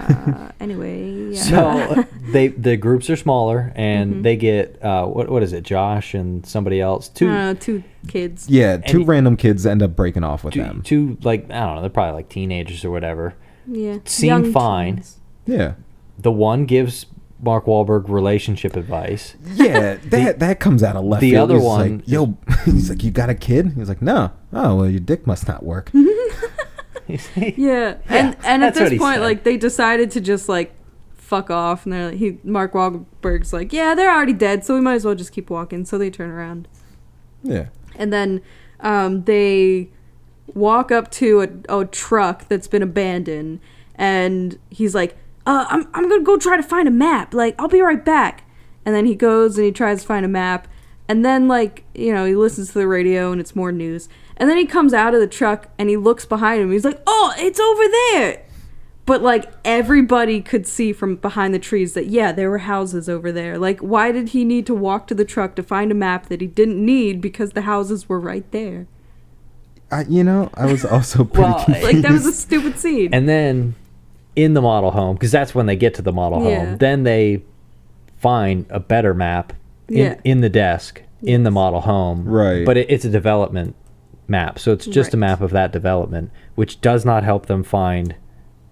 Anyway, yeah. So the groups are smaller, and they get what is it? Josh and somebody else. Two kids. Yeah, two And- random kids end up breaking off with them. Two like I don't know. They're probably like teenagers or whatever. Yeah. Seem young fine. teens. Yeah. The one gives Mark Wahlberg relationship advice. Yeah, that comes out of left the field. other He's one like, yo, he's like, you got a kid? He's like, no. Oh, well, your dick must not work. Yeah, and at that's what this he point, said. like, they decided to just like fuck off, and they're like, Mark Wahlberg's like, yeah, they're already dead, so we might as well just keep walking. So they turn around, Yeah. and then they walk up to a truck that's been abandoned, and he's like, I'm gonna go try to find a map. Like, I'll be right back. And then he goes and he tries to find a map, and then like he listens to the radio and it's more news. And then he comes out of the truck and he looks behind him. He's like, oh, it's over there. But, like, everybody could see from behind the trees that, yeah, there were houses over there. Like, why did he need to walk to the truck to find a map that he didn't need because the houses were right there? I was also pretty Well, confused. Like, that was a stupid scene. And then in the model home, because that's when they get to the model Yeah. home, then they find a better map in the desk in the model home. Right. But it's a development map. So it's just a map of that development, which does not help them find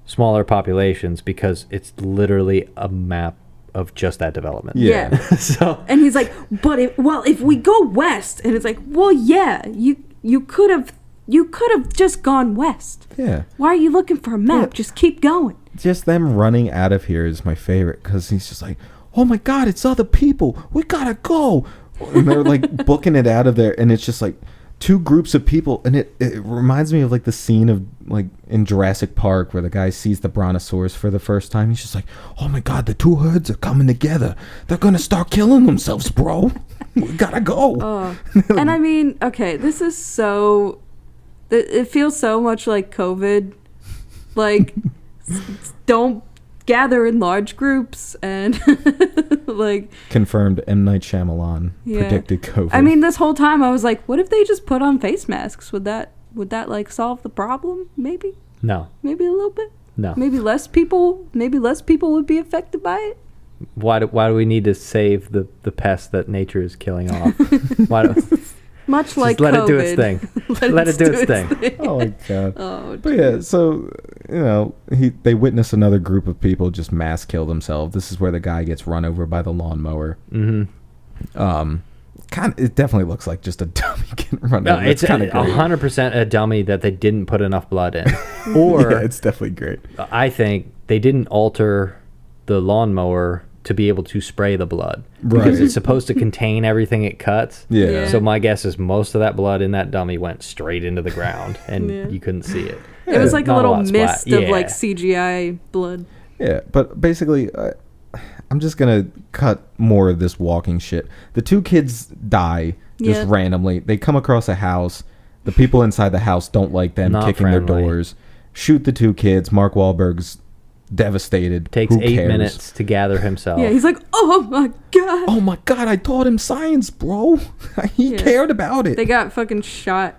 smaller populations because it's literally a map of just that development. Yeah. So And he's like, but if we go west, and it's like, well, yeah, you could have just gone west. Yeah. Why are you looking for a map? Yeah. Just keep going. Just them running out of here is my favorite because he's just like, oh my God, it's other people. We gotta go. And they're like booking it out of there. And it's just like two groups of people. And it reminds me of like the scene of like in Jurassic Park where the guy sees the brontosaurus for the first time. He's just like, oh my God, the two herds are coming together. They're going to start killing themselves, bro. We gotta go. And I mean, okay, this is so... It feels so much like COVID. Like, don't gather in large groups and like... Confirmed M. Night Shyamalan predicted COVID. I mean, this whole time I was like, what if they just put on face masks? Would that like solve the problem? Maybe a little bit. No. Maybe less people would be affected by it. Why do we need to save the pest that nature is killing off? Why do, Much like let COVID. it do its thing. Let it do its thing. Oh my God. Oh, But yeah, so they witness another group of people just mass kill themselves. This is where the guy gets run over by the lawnmower. Mm-hmm. It definitely looks like just a dummy getting run over. It's kind of 100% a dummy that they didn't put enough blood in. Or yeah, it's definitely great. I think they didn't alter the lawnmower to be able to spray the blood. Because Right. it's supposed to contain everything it cuts. Yeah. So my guess is most of that blood in that dummy went straight into the ground and Yeah. you couldn't see it. it was like a Not little lot mist splat. of like Yeah. CGI blood. Yeah, but basically, I'm just gonna cut more of this walking shit. The two kids die just Yeah. randomly. They come across a house. The people inside the house don't like them, Not kicking their friendly. doors. Shoot the two kids. Mark Wahlberg's devastated. Takes Who 8 cares? minutes to gather himself. Yeah, he's like, oh my god. Oh my god, I taught him science, bro. He Yeah. cared about it. They got fucking shot,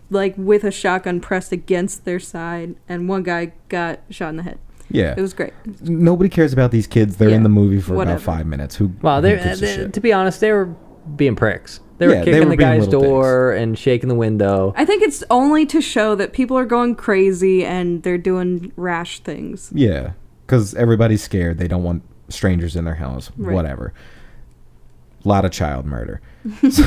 like, with a shotgun pressed against their side, and one guy got shot in the head. Yeah. It was great. Nobody cares about these kids. They're Yeah, in the movie for whatever. about 5 minutes. Well, who gives a shit? to be honest, they were being pricks. They were Yeah, they kicking were the being guy's little door and shaking the window. I think it's only to show that people are going crazy and they're doing rash things. Yeah, because everybody's scared. They don't want strangers in their house. Right. Whatever. A lot of child murder. So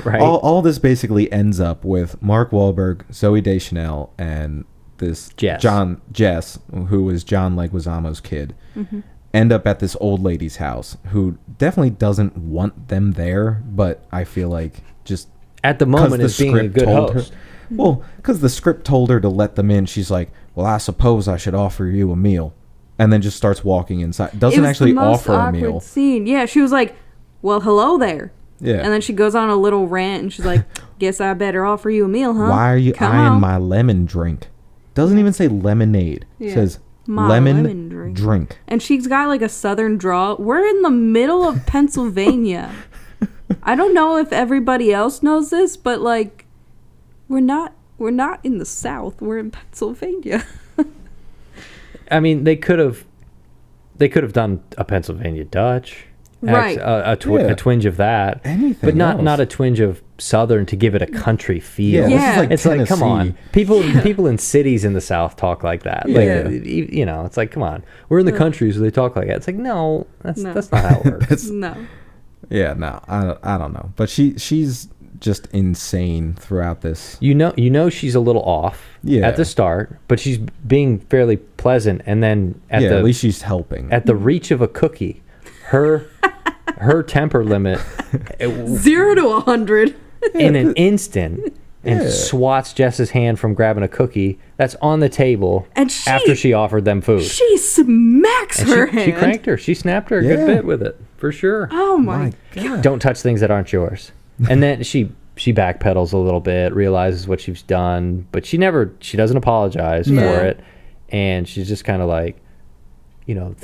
Right. all this basically ends up with Mark Wahlberg, Zooey Deschanel, and this Jess, who was John Leguizamo's kid, end up at this old lady's house who definitely doesn't want them there, but I feel like just At the 'cause moment, the is being a script good told host. her. Well, because the script told her to let them in, she's like, well, I suppose I should offer you a meal. And then just starts walking inside. Doesn't It was actually the most offer a awkward meal. scene. Yeah, she was like, well, hello there. Yeah. And then she goes on a little rant and she's like, guess I better offer you a meal, huh? Why are you Come eyeing on. my lemon drink? Doesn't even say lemonade. It Yeah. says My lemon, lemon drink. And she's got like a southern drawl. We're in the middle of Pennsylvania. I don't know if everybody else knows this, but like we're not in the South. We're in Pennsylvania. I mean, they could have done a Pennsylvania Dutch, Right. A Yeah. twinge of that, Anything but else. not a twinge of Southern to give it a country feel. Yeah, Yeah. this is like It's like, come on, Tennessee. people in cities in the South talk like that. Yeah. Like, you know, it's like, come on, we're in the country, so they talk like that. It's like, no, that's not how it works. That's, No. yeah, no, I don't know. But she's just insane throughout this. You know, she's a little off Yeah. at the start, but she's being fairly pleasant, and then at At the least she's helping. at the reach of a cookie, her temper limit 0 to 100. in an instant and Yeah. swats Jess's hand from grabbing a cookie that's on the table And she- after she offered them food. She smacks And her she hand. cranked her. She snapped her a Yeah. good bit with it, for sure. Oh my My God. Don't touch things that aren't yours. And then she backpedals a little bit, realizes what she's done, but she doesn't apologize Yeah. for it. And she's just kind of like, you know,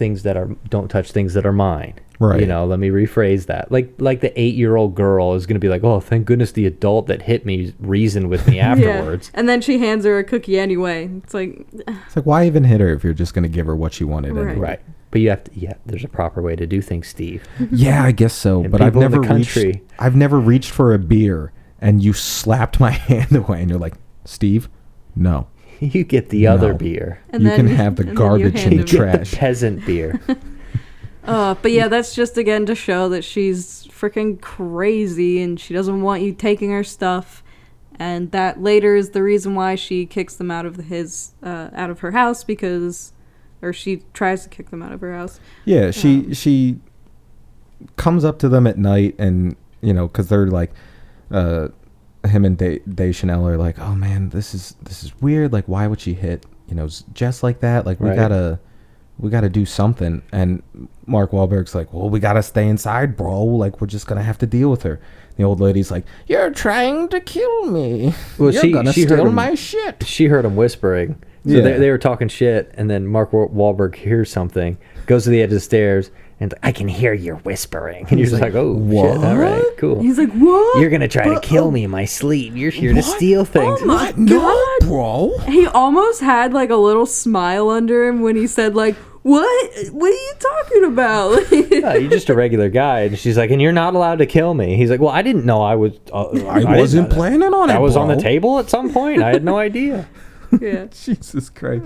don't touch things that are mine. Right. You know, let me rephrase that. Like the 8-year-old girl is going to be like, oh, thank goodness the adult that hit me reasoned with me afterwards. Yeah. And then she hands her a cookie anyway. It's like, It's like, why even hit her if you're just going to give her what she wanted Right. anyway? Right. But you have to, there's a proper way to do things, Steve. Yeah, I guess so. And But I've people in the never country- I've never reached for a beer and you slapped my hand away and you're like, Steve, no. You get the other No. beer. and You then can have the and then you garbage hand in the him- Get trash. the peasant beer. But yeah, that's just again to show that she's freaking crazy and she doesn't want you taking her stuff. And that later is the reason why she kicks them out of out of her house or she tries to kick them out of her house. Yeah, she comes up to them at night and, you know, because they're like, him and Deschanel are like, oh man, this is weird. Like, why would she hit, you know, Jess like that? Like, Right. we gotta do something. And Mark Wahlberg's like, well, we gotta stay inside, bro. Like, we're just gonna have to deal with her. The old lady's like, you're trying to kill me. Well, You're she gonna heard steal him- my shit. She heard him whispering. So Yeah. they were talking shit, and then Mark Wahlberg hears something, goes to the edge of the stairs, and I can hear you whispering. And you're just like, oh, shit, all right, cool. He's like, what? You're going to try to kill me in my sleep. You're here to steal things. Oh my No, god. bro. He almost had like a little smile under him when he said like, what are you talking about? Yeah, you're just a regular guy. And she's like, and you're not allowed to kill me. He's like, well, I didn't know I was... I wasn't planning on it, I was on bro. the table at some point. I had no idea. Yeah. Jesus Christ.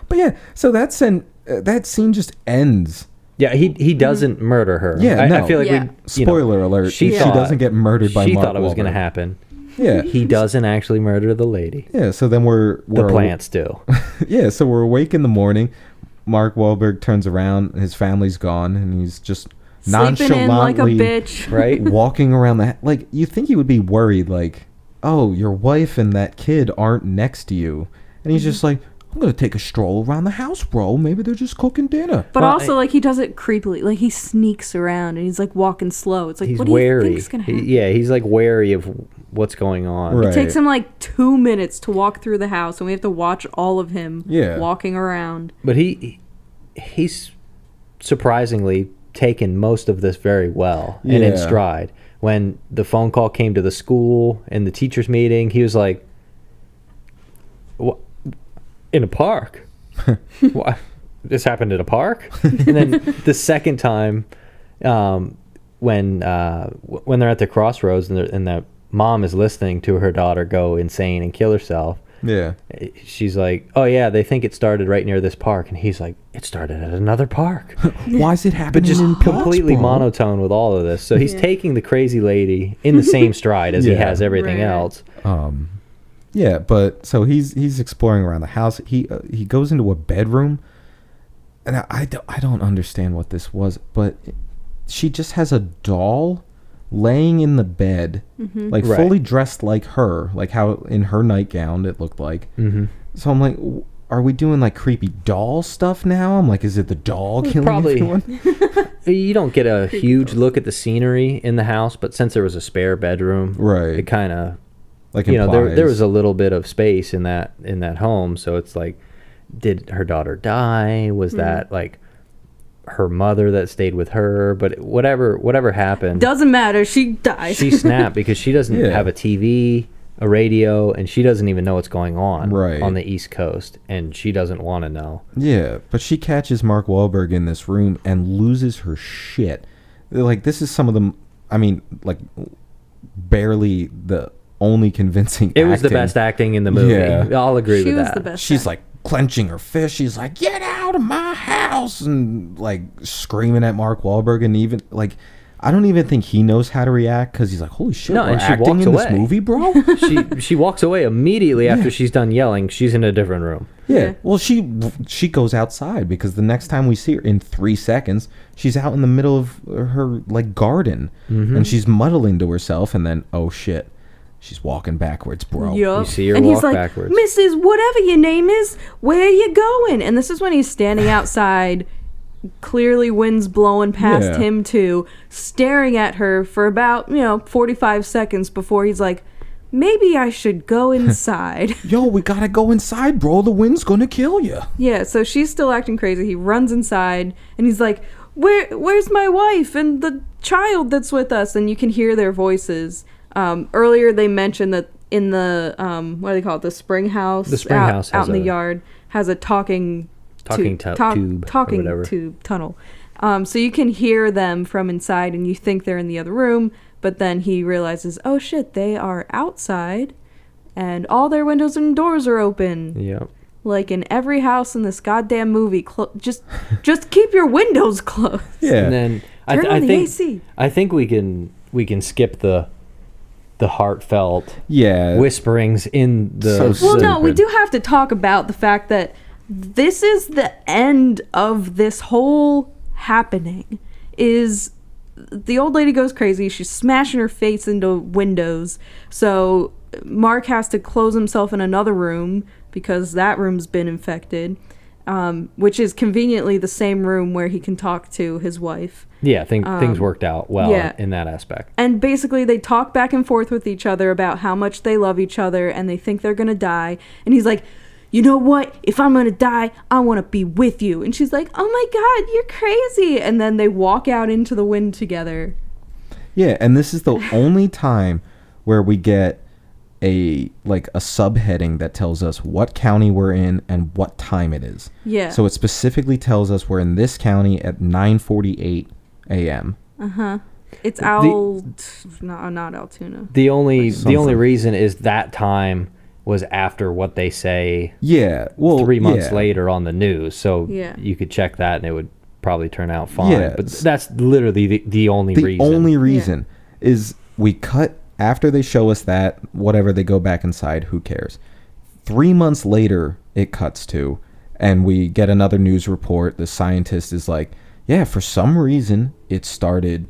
But yeah, so that scene just ends. Yeah, he doesn't murder her. Yeah, I no. feel like Yeah. we... you know, Spoiler alert. she She thought- doesn't get murdered by She Mark thought it was going to Wahlberg. happen. Yeah. He doesn't actually murder the lady. Yeah, so then we're The plants do. Yeah, so we're awake in the morning. Mark Wahlberg turns around, his family's gone, and he's just Sleeping in like a nonchalantly bitch. Right? walking around the like. You think he would be worried, like, oh, your wife and that kid aren't next to you, and he's just like, I'm gonna take a stroll around the house, bro. Maybe they're just cooking dinner. But Well, also, like, he does it creepily. Like, he sneaks around and he's, like, walking slow. It's like, He's what do you wary. think's going to happen? Yeah, he's like wary of what's going on. Right. It takes him, like, 2 minutes to walk through the house, and we have to watch all of him Yeah. walking around. But he he's surprisingly taken most of this very well and in stride. When the phone call came to the school and the teachers meeting, he was like, "What? In a park? What? This happened at a park?" And then the second time, when they're at the crossroads and the mom is listening to her daughter go insane and kill herself. Yeah. She's like, "Oh yeah, they think it started right near this park," and he's like, "It started at another park." Why is it happening? But just in parks, completely bro? monotone with all of this. So he's taking the crazy lady in the same stride as he has everything else. Yeah, but so he's exploring around the house. He goes into a bedroom, and I don't understand what this was, but she just has a doll laying in the bed, like fully dressed like her, like how in her nightgown it looked like. So I'm like, are we doing like creepy doll stuff now? I'm like, is it the doll killing everyone? You don't get a huge look at the scenery in the house, but since there was a spare bedroom, right, it kind of, like, you know, there was a little bit of space in that home. So it's like, did her daughter die? Was that like her mother that stayed with her? But whatever happened, doesn't matter. She died. She snapped because she doesn't have a TV, a radio, and she doesn't even know what's going on on the East Coast, and she doesn't want to know. Yeah, but she catches Mark Wahlberg in this room and loses her shit. Like, this is some of the, I mean, like, barely the only convincing acting. It was the best acting in the movie. Yeah. I'll agree with that. She was the best. She's like clenching her fist. She's like, "Get out of my house," and like screaming at Mark Wahlberg. And even like, I don't even think he knows how to react, because he's like, "Holy shit, no," we're and she acting walks in away. This movie, bro. she walks away immediately after she's done yelling. She's in a different room. Yeah. Well, she goes outside, because the next time we see her, in 3 seconds, she's out in the middle of her like garden, and she's muddling to herself, and then, oh shit, she's walking backwards, bro. Yep. You see her and walk he's like, backwards. "Mrs. Whatever your name is, where are you going?" And this is when he's standing outside, clearly wind's blowing past him too, staring at her for about 45 seconds before he's like, "Maybe I should go inside." Yo, we gotta go inside, bro. The wind's gonna kill you. Yeah, so she's still acting crazy. He runs inside and he's like, Where's my wife and the child that's with us?" And you can hear their voices. Earlier they mentioned that in the what do they call it, the spring house, out in the yard, has a talking tube tunnel. So you can hear them from inside, and you think they're in the other room, but then he realizes, oh shit, they are outside, and all their windows and doors are open. Yep. Like in every house in this goddamn movie, just keep your windows closed. Yeah. And then Turn on the think AC. I think we can skip the heartfelt whisperings in the. Well, no, we do have to talk about the fact that this is the end of this whole happening. Is the old lady goes crazy. She's smashing her face into windows. So Mark has to close himself in another room because that room's been infected, which is conveniently the same room where he can talk to his wife. Yeah, things worked out well in that aspect. And basically they talk back and forth with each other about how much they love each other and they think they're going to die. And he's like, "You know what? If I'm going to die, I want to be with you." And she's like, "Oh my God, you're crazy." And then they walk out into the wind together. Yeah, and this is the only time where we get a subheading that tells us what county we're in and what time it is. Yeah. So it specifically tells us we're in this county at 9:48 a.m. It's not Altoona. The only reason is that time was after what they say. Yeah. Well, 3 months later on the news. So Yeah. you could check that and it would probably turn out fine. Yeah. But that's literally the only reason. The only reason is we cut after they show us that, whatever, they go back inside, who cares? 3 months later, it cuts to, and we get another news report. The scientist is like, yeah, for some reason, it started,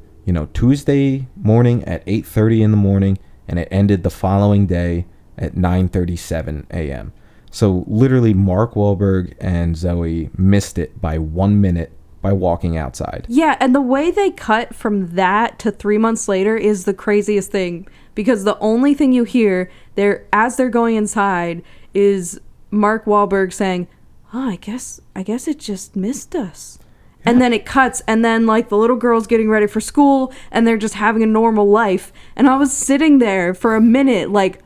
Tuesday morning at 8:30 in the morning, and it ended the following day at 9:37 a.m. So literally, Mark Wahlberg and Zoe missed it by 1 minute by walking outside. Yeah, and the way they cut from that to 3 months later is the craziest thing, because the only thing you hear as they're going inside is Mark Wahlberg saying, oh, I guess it just missed us. And then it cuts, and then, like, the little girl's getting ready for school, and they're just having a normal life. And I was sitting there for a minute, like,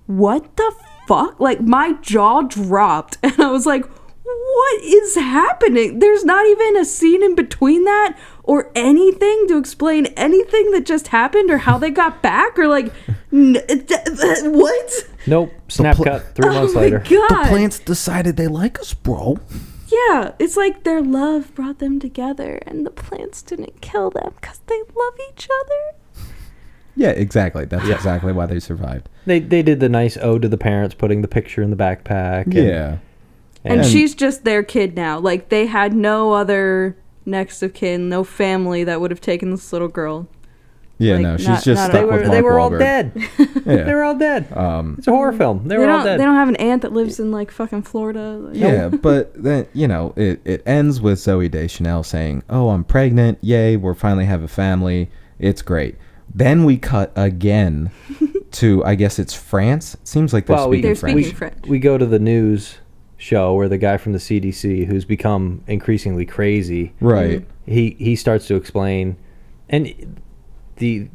what the fuck? Like, my jaw dropped, and I was like, what is happening? There's not even a scene in between that, or anything to explain anything that just happened, or how they got back, or, like, what? Nope. Snap cut 3 months later. God. The plants decided they like us, bro. Yeah, it's like their love brought them together, and the plants didn't kill them because they love each other. Yeah, exactly. That's exactly why they survived. They did the nice ode to the parents, putting the picture in the backpack. And she's just their kid now. Like, they had no other next of kin, no family that would have taken this little girl. Yeah, like, no, she's just stuck with Mark They were all Wahlberg. dead. Yeah. They were all dead. It's a horror film. They were all dead. They don't have an aunt that lives in, like, fucking Florida. Like, Yeah, but then, you know, it ends with Zooey Deschanel saying, oh, I'm pregnant. Yay, we're finally have a family. It's great. Then we cut again to, I guess it's France. It seems like they're speaking French. We go to the news show where the guy from the CDC, who's become increasingly crazy, right? He starts to explain, and the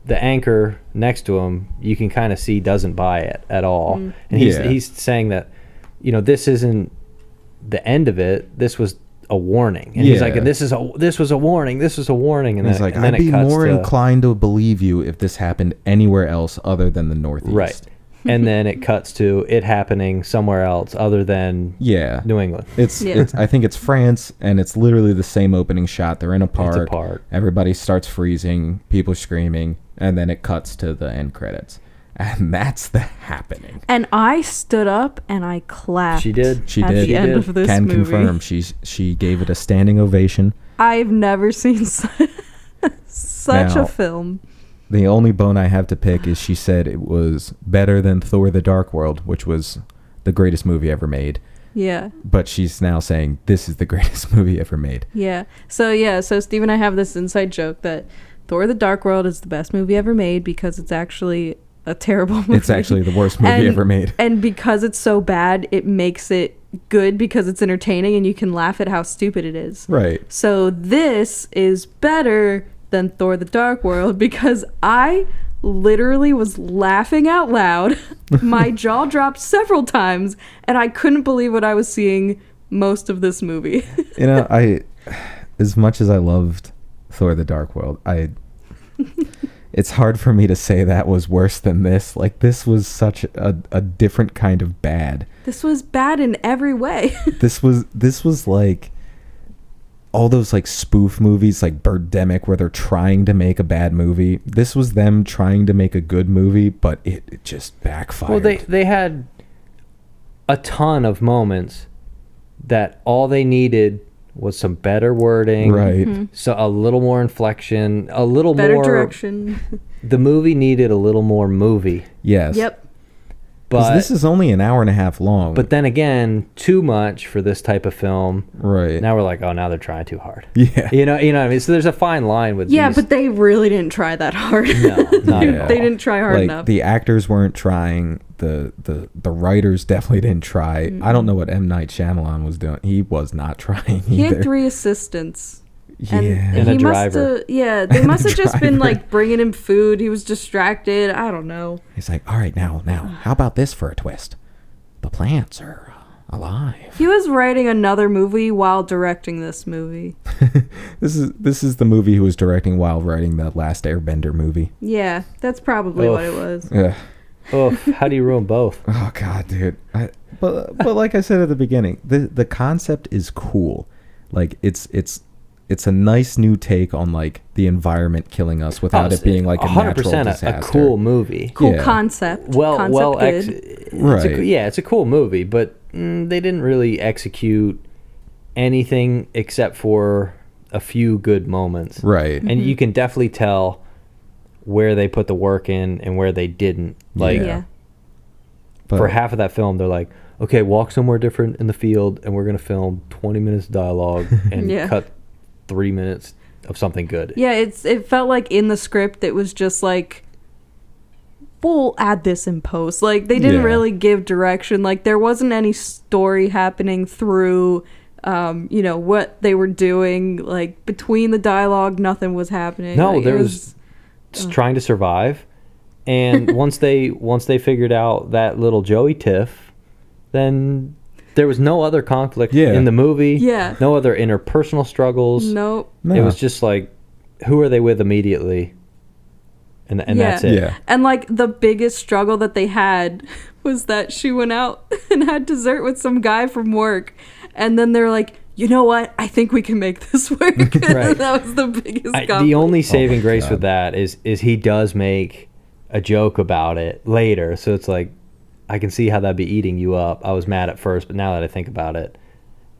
anchor next to him, you can kind of see doesn't buy it at all, and he's saying that, you know, this isn't the end of it. This was a warning, and he's like, and this was a warning. This was a warning, and he's then, like, and then I'd be more to, inclined to believe you if this happened anywhere else other than the Northeast, right? And then it cuts to it happening somewhere else other than New England. It's I think it's France, and it's literally the same opening shot. They're in a park. It's a park. Everybody starts freezing. People screaming, and then it cuts to the end credits, and that's the happening. And I stood up and I clapped. She did. She at did. the end of this Can movie. confirm. She gave it a standing ovation. I've never seen such Now, a film. The only bone I have to pick is she said it was better than Thor: The Dark World, which was the greatest movie ever made. Yeah. But she's now saying this is the greatest movie ever made. Yeah. So Steve and I have this inside joke that Thor: The Dark World is the best movie ever made because it's actually a terrible movie. It's actually the worst movie ever made. And because it's so bad, it makes it good because it's entertaining and you can laugh at how stupid it is. Right. So this is better than Thor: The Dark World because I literally was laughing out loud. My jaw dropped several times and I couldn't believe what I was seeing most of this movie. You know, as much as I loved Thor: The Dark World, it's hard for me to say that was worse than this. Like, this was such a different kind of bad. This was bad in every way. This was like all those like spoof movies like Birdemic where they're trying to make a bad movie. This was them trying to make a good movie, but it just backfired. Well, they had a ton of moments that all they needed was some better wording, right? So a little more inflection, a little better more direction. The movie needed a little more movie. Yes. Yep. But this is only an hour and a half long. But then again, too much for this type of film. Right. Now we're like, oh, now they're trying too hard. Yeah. You know what I mean? So there's a fine line with Yeah, these. but they really didn't try that hard. No, not at all. They didn't try hard like, enough. The actors weren't trying. The writers definitely didn't try. I don't know what M. Night Shyamalan was doing. He was not trying either. He had 3 assistants. Yeah. And a driver. They must have just been like bringing him food. He was distracted. I don't know. He's like, all right, now, how about this for a twist? The plants are alive. He was writing another movie while directing this movie. This is the movie he was directing while writing the Last Airbender movie. Yeah, that's probably what it was. Yeah. Oh, how do you ruin both? Oh God, dude. But like I said at the beginning, the concept is cool. Like it's a nice new take on like the environment killing us without it being like a natural disaster. a cool movie. Cool concept. It's a cool movie, but they didn't really execute anything except for a few good moments. Right. And you can definitely tell where they put the work in and where they didn't. Like, for half of that film, they're like, okay, walk somewhere different in the field, and we're going to film 20 minutes of dialogue and cut 3 minutes of something good. Yeah, it felt like in the script it was just like we'll add this in post. Like, they didn't Yeah. really give direction. Like, there wasn't any story happening through, what they were doing. Like, between the dialogue, nothing was happening. No, Like, there it was trying to survive. And once they figured out that little Joey tiff, then there was no other conflict in the movie. Yeah. No other interpersonal struggles. Nope. No. It was just like, who are they with immediately? And that's it. Yeah. And, like, the biggest struggle that they had was that she went out and had dessert with some guy from work. And then they're like, you know what? I think we can make this work. Right. That was the biggest conflict. The only saving my grace God. with that is he does make a joke about it later. So it's like, I can see how that'd be eating you up. I was mad at first, but now that I think about it,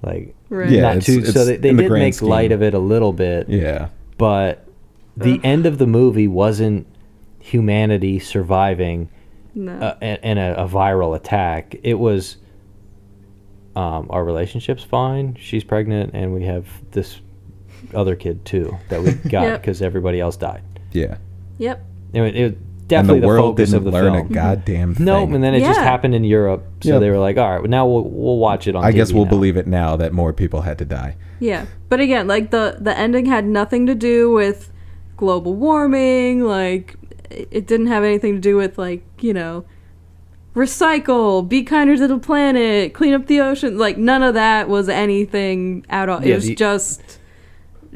like, Right. Yeah, not it's- too. it's So they in the did grand make light scheme. of it a little bit. Yeah. But the end of the movie wasn't humanity surviving No. in a viral attack. It was our relationship's fine. She's pregnant, and we have this other kid too that we got Yep. because everybody else died. Yeah. Yep. It And definitely the the world focus didn't of the learn film. a goddamn thing. No, and then it just Yeah. happened in Europe, so Yep. they were like, "All right, well, now we'll watch it on." I TV guess we'll now." believe it now that more people had to die. Yeah. But again, like, the ending had nothing to do with global warming. Like, it didn't have anything to do with, like, recycle, be kinder to the planet, clean up the ocean. Like, none of that was anything at all. It Yeah, was just,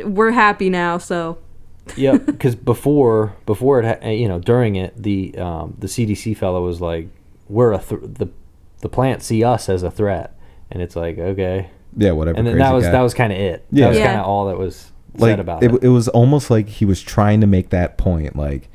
we're happy now, so. Yep, because before it, during it, the CDC fellow was like, "We're the plants see us as a threat," and it's like, okay, Yeah, whatever. and then crazy guy. that was kind of it. Yeah. That was Yeah. kind of all that was like said about it. it was almost like he was trying to make that point, like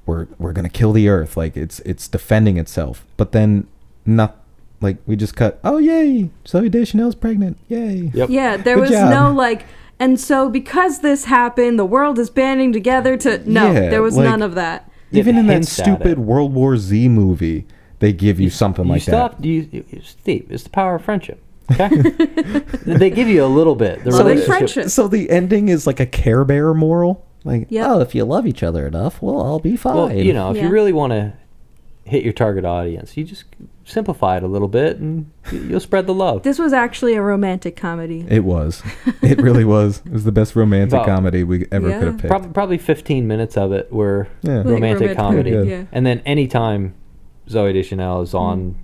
we're gonna kill the earth, like it's defending itself, but then not like we just cut. Oh yay, Zoe Deschanel's pregnant, yay. Yep. Yeah, there Good was job. no, like, and so because this happened, the world is banding together to. No, Yeah, there was like- none of that. Even in that hints at stupid it. World War Z movie, they give you something like that. Steve, it's the power of friendship. Okay, they give you a little bit. The So they relationship- friendship. So the ending is like a Care Bear moral, like Yep. oh, if you love each other enough, we'll all be fine. Well, if Yeah. you really want to hit your target audience, you just simplify it a little bit, and you'll spread the love. This was actually a romantic comedy. It was. It really was. It was the best romantic Well, comedy we ever yeah. could have picked. Probably 15 minutes of it were Yeah. Like romantic comedy, yeah. and then anytime Zoe Deschanel is on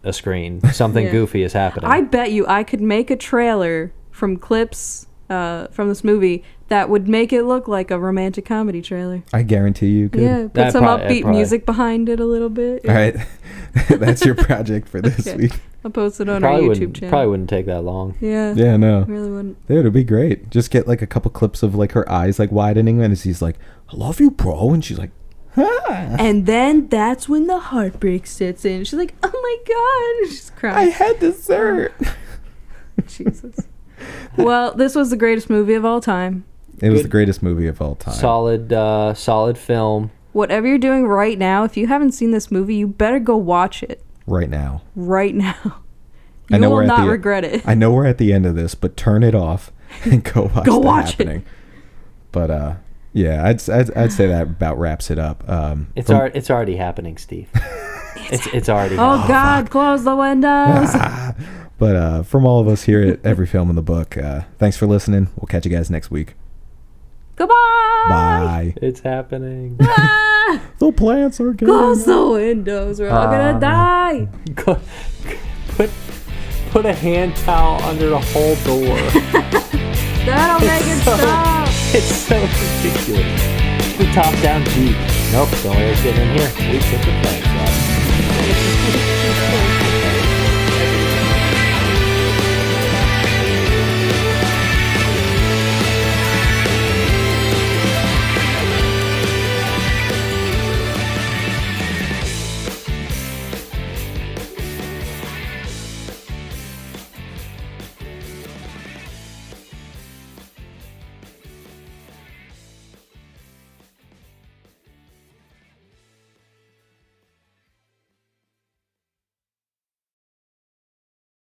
a screen, something Yeah. goofy is happening. I bet you I could make a trailer from clips from this movie that would make it look like a romantic comedy trailer. I guarantee you could. Yeah, put That some probably- upbeat music behind it a little bit. All right. That's your project for this Okay. week. I'll post it on probably our YouTube wouldn't channel. probably wouldn't take that long. Yeah. Yeah, no. Really wouldn't. Dude, it'd be great. Just get like a couple clips of like her eyes like widening and he's like, I love you, bro. And she's like, ah, And then that's when the heartbreak sets in. She's like, "Oh my god!" She's I crying. had dessert. Jesus. Well, this was the greatest movie of all time. It was Good. the greatest movie of all time. Solid film. Whatever you're doing right now, if you haven't seen this movie, you better go watch it Right now. right now. I You know will we're at not the- regret it. I know we're at the end of this, but turn it off and go watch Go The watch it. Happening. But yeah, I'd say that about wraps it up. It's from- it's already happening, Steve. it's already. Oh happening. God, close the windows. But from all of us here at Every Film in the Book, thanks for listening. We'll catch you guys next week. Goodbye. Bye. It's happening. Ah, The plants are getting close the windows. We're all gonna die. Go- Put a hand towel under the whole door. That'll make it stop. It's so ridiculous. The top down Jeep. Nope, don't let us get in here. We took the planks out.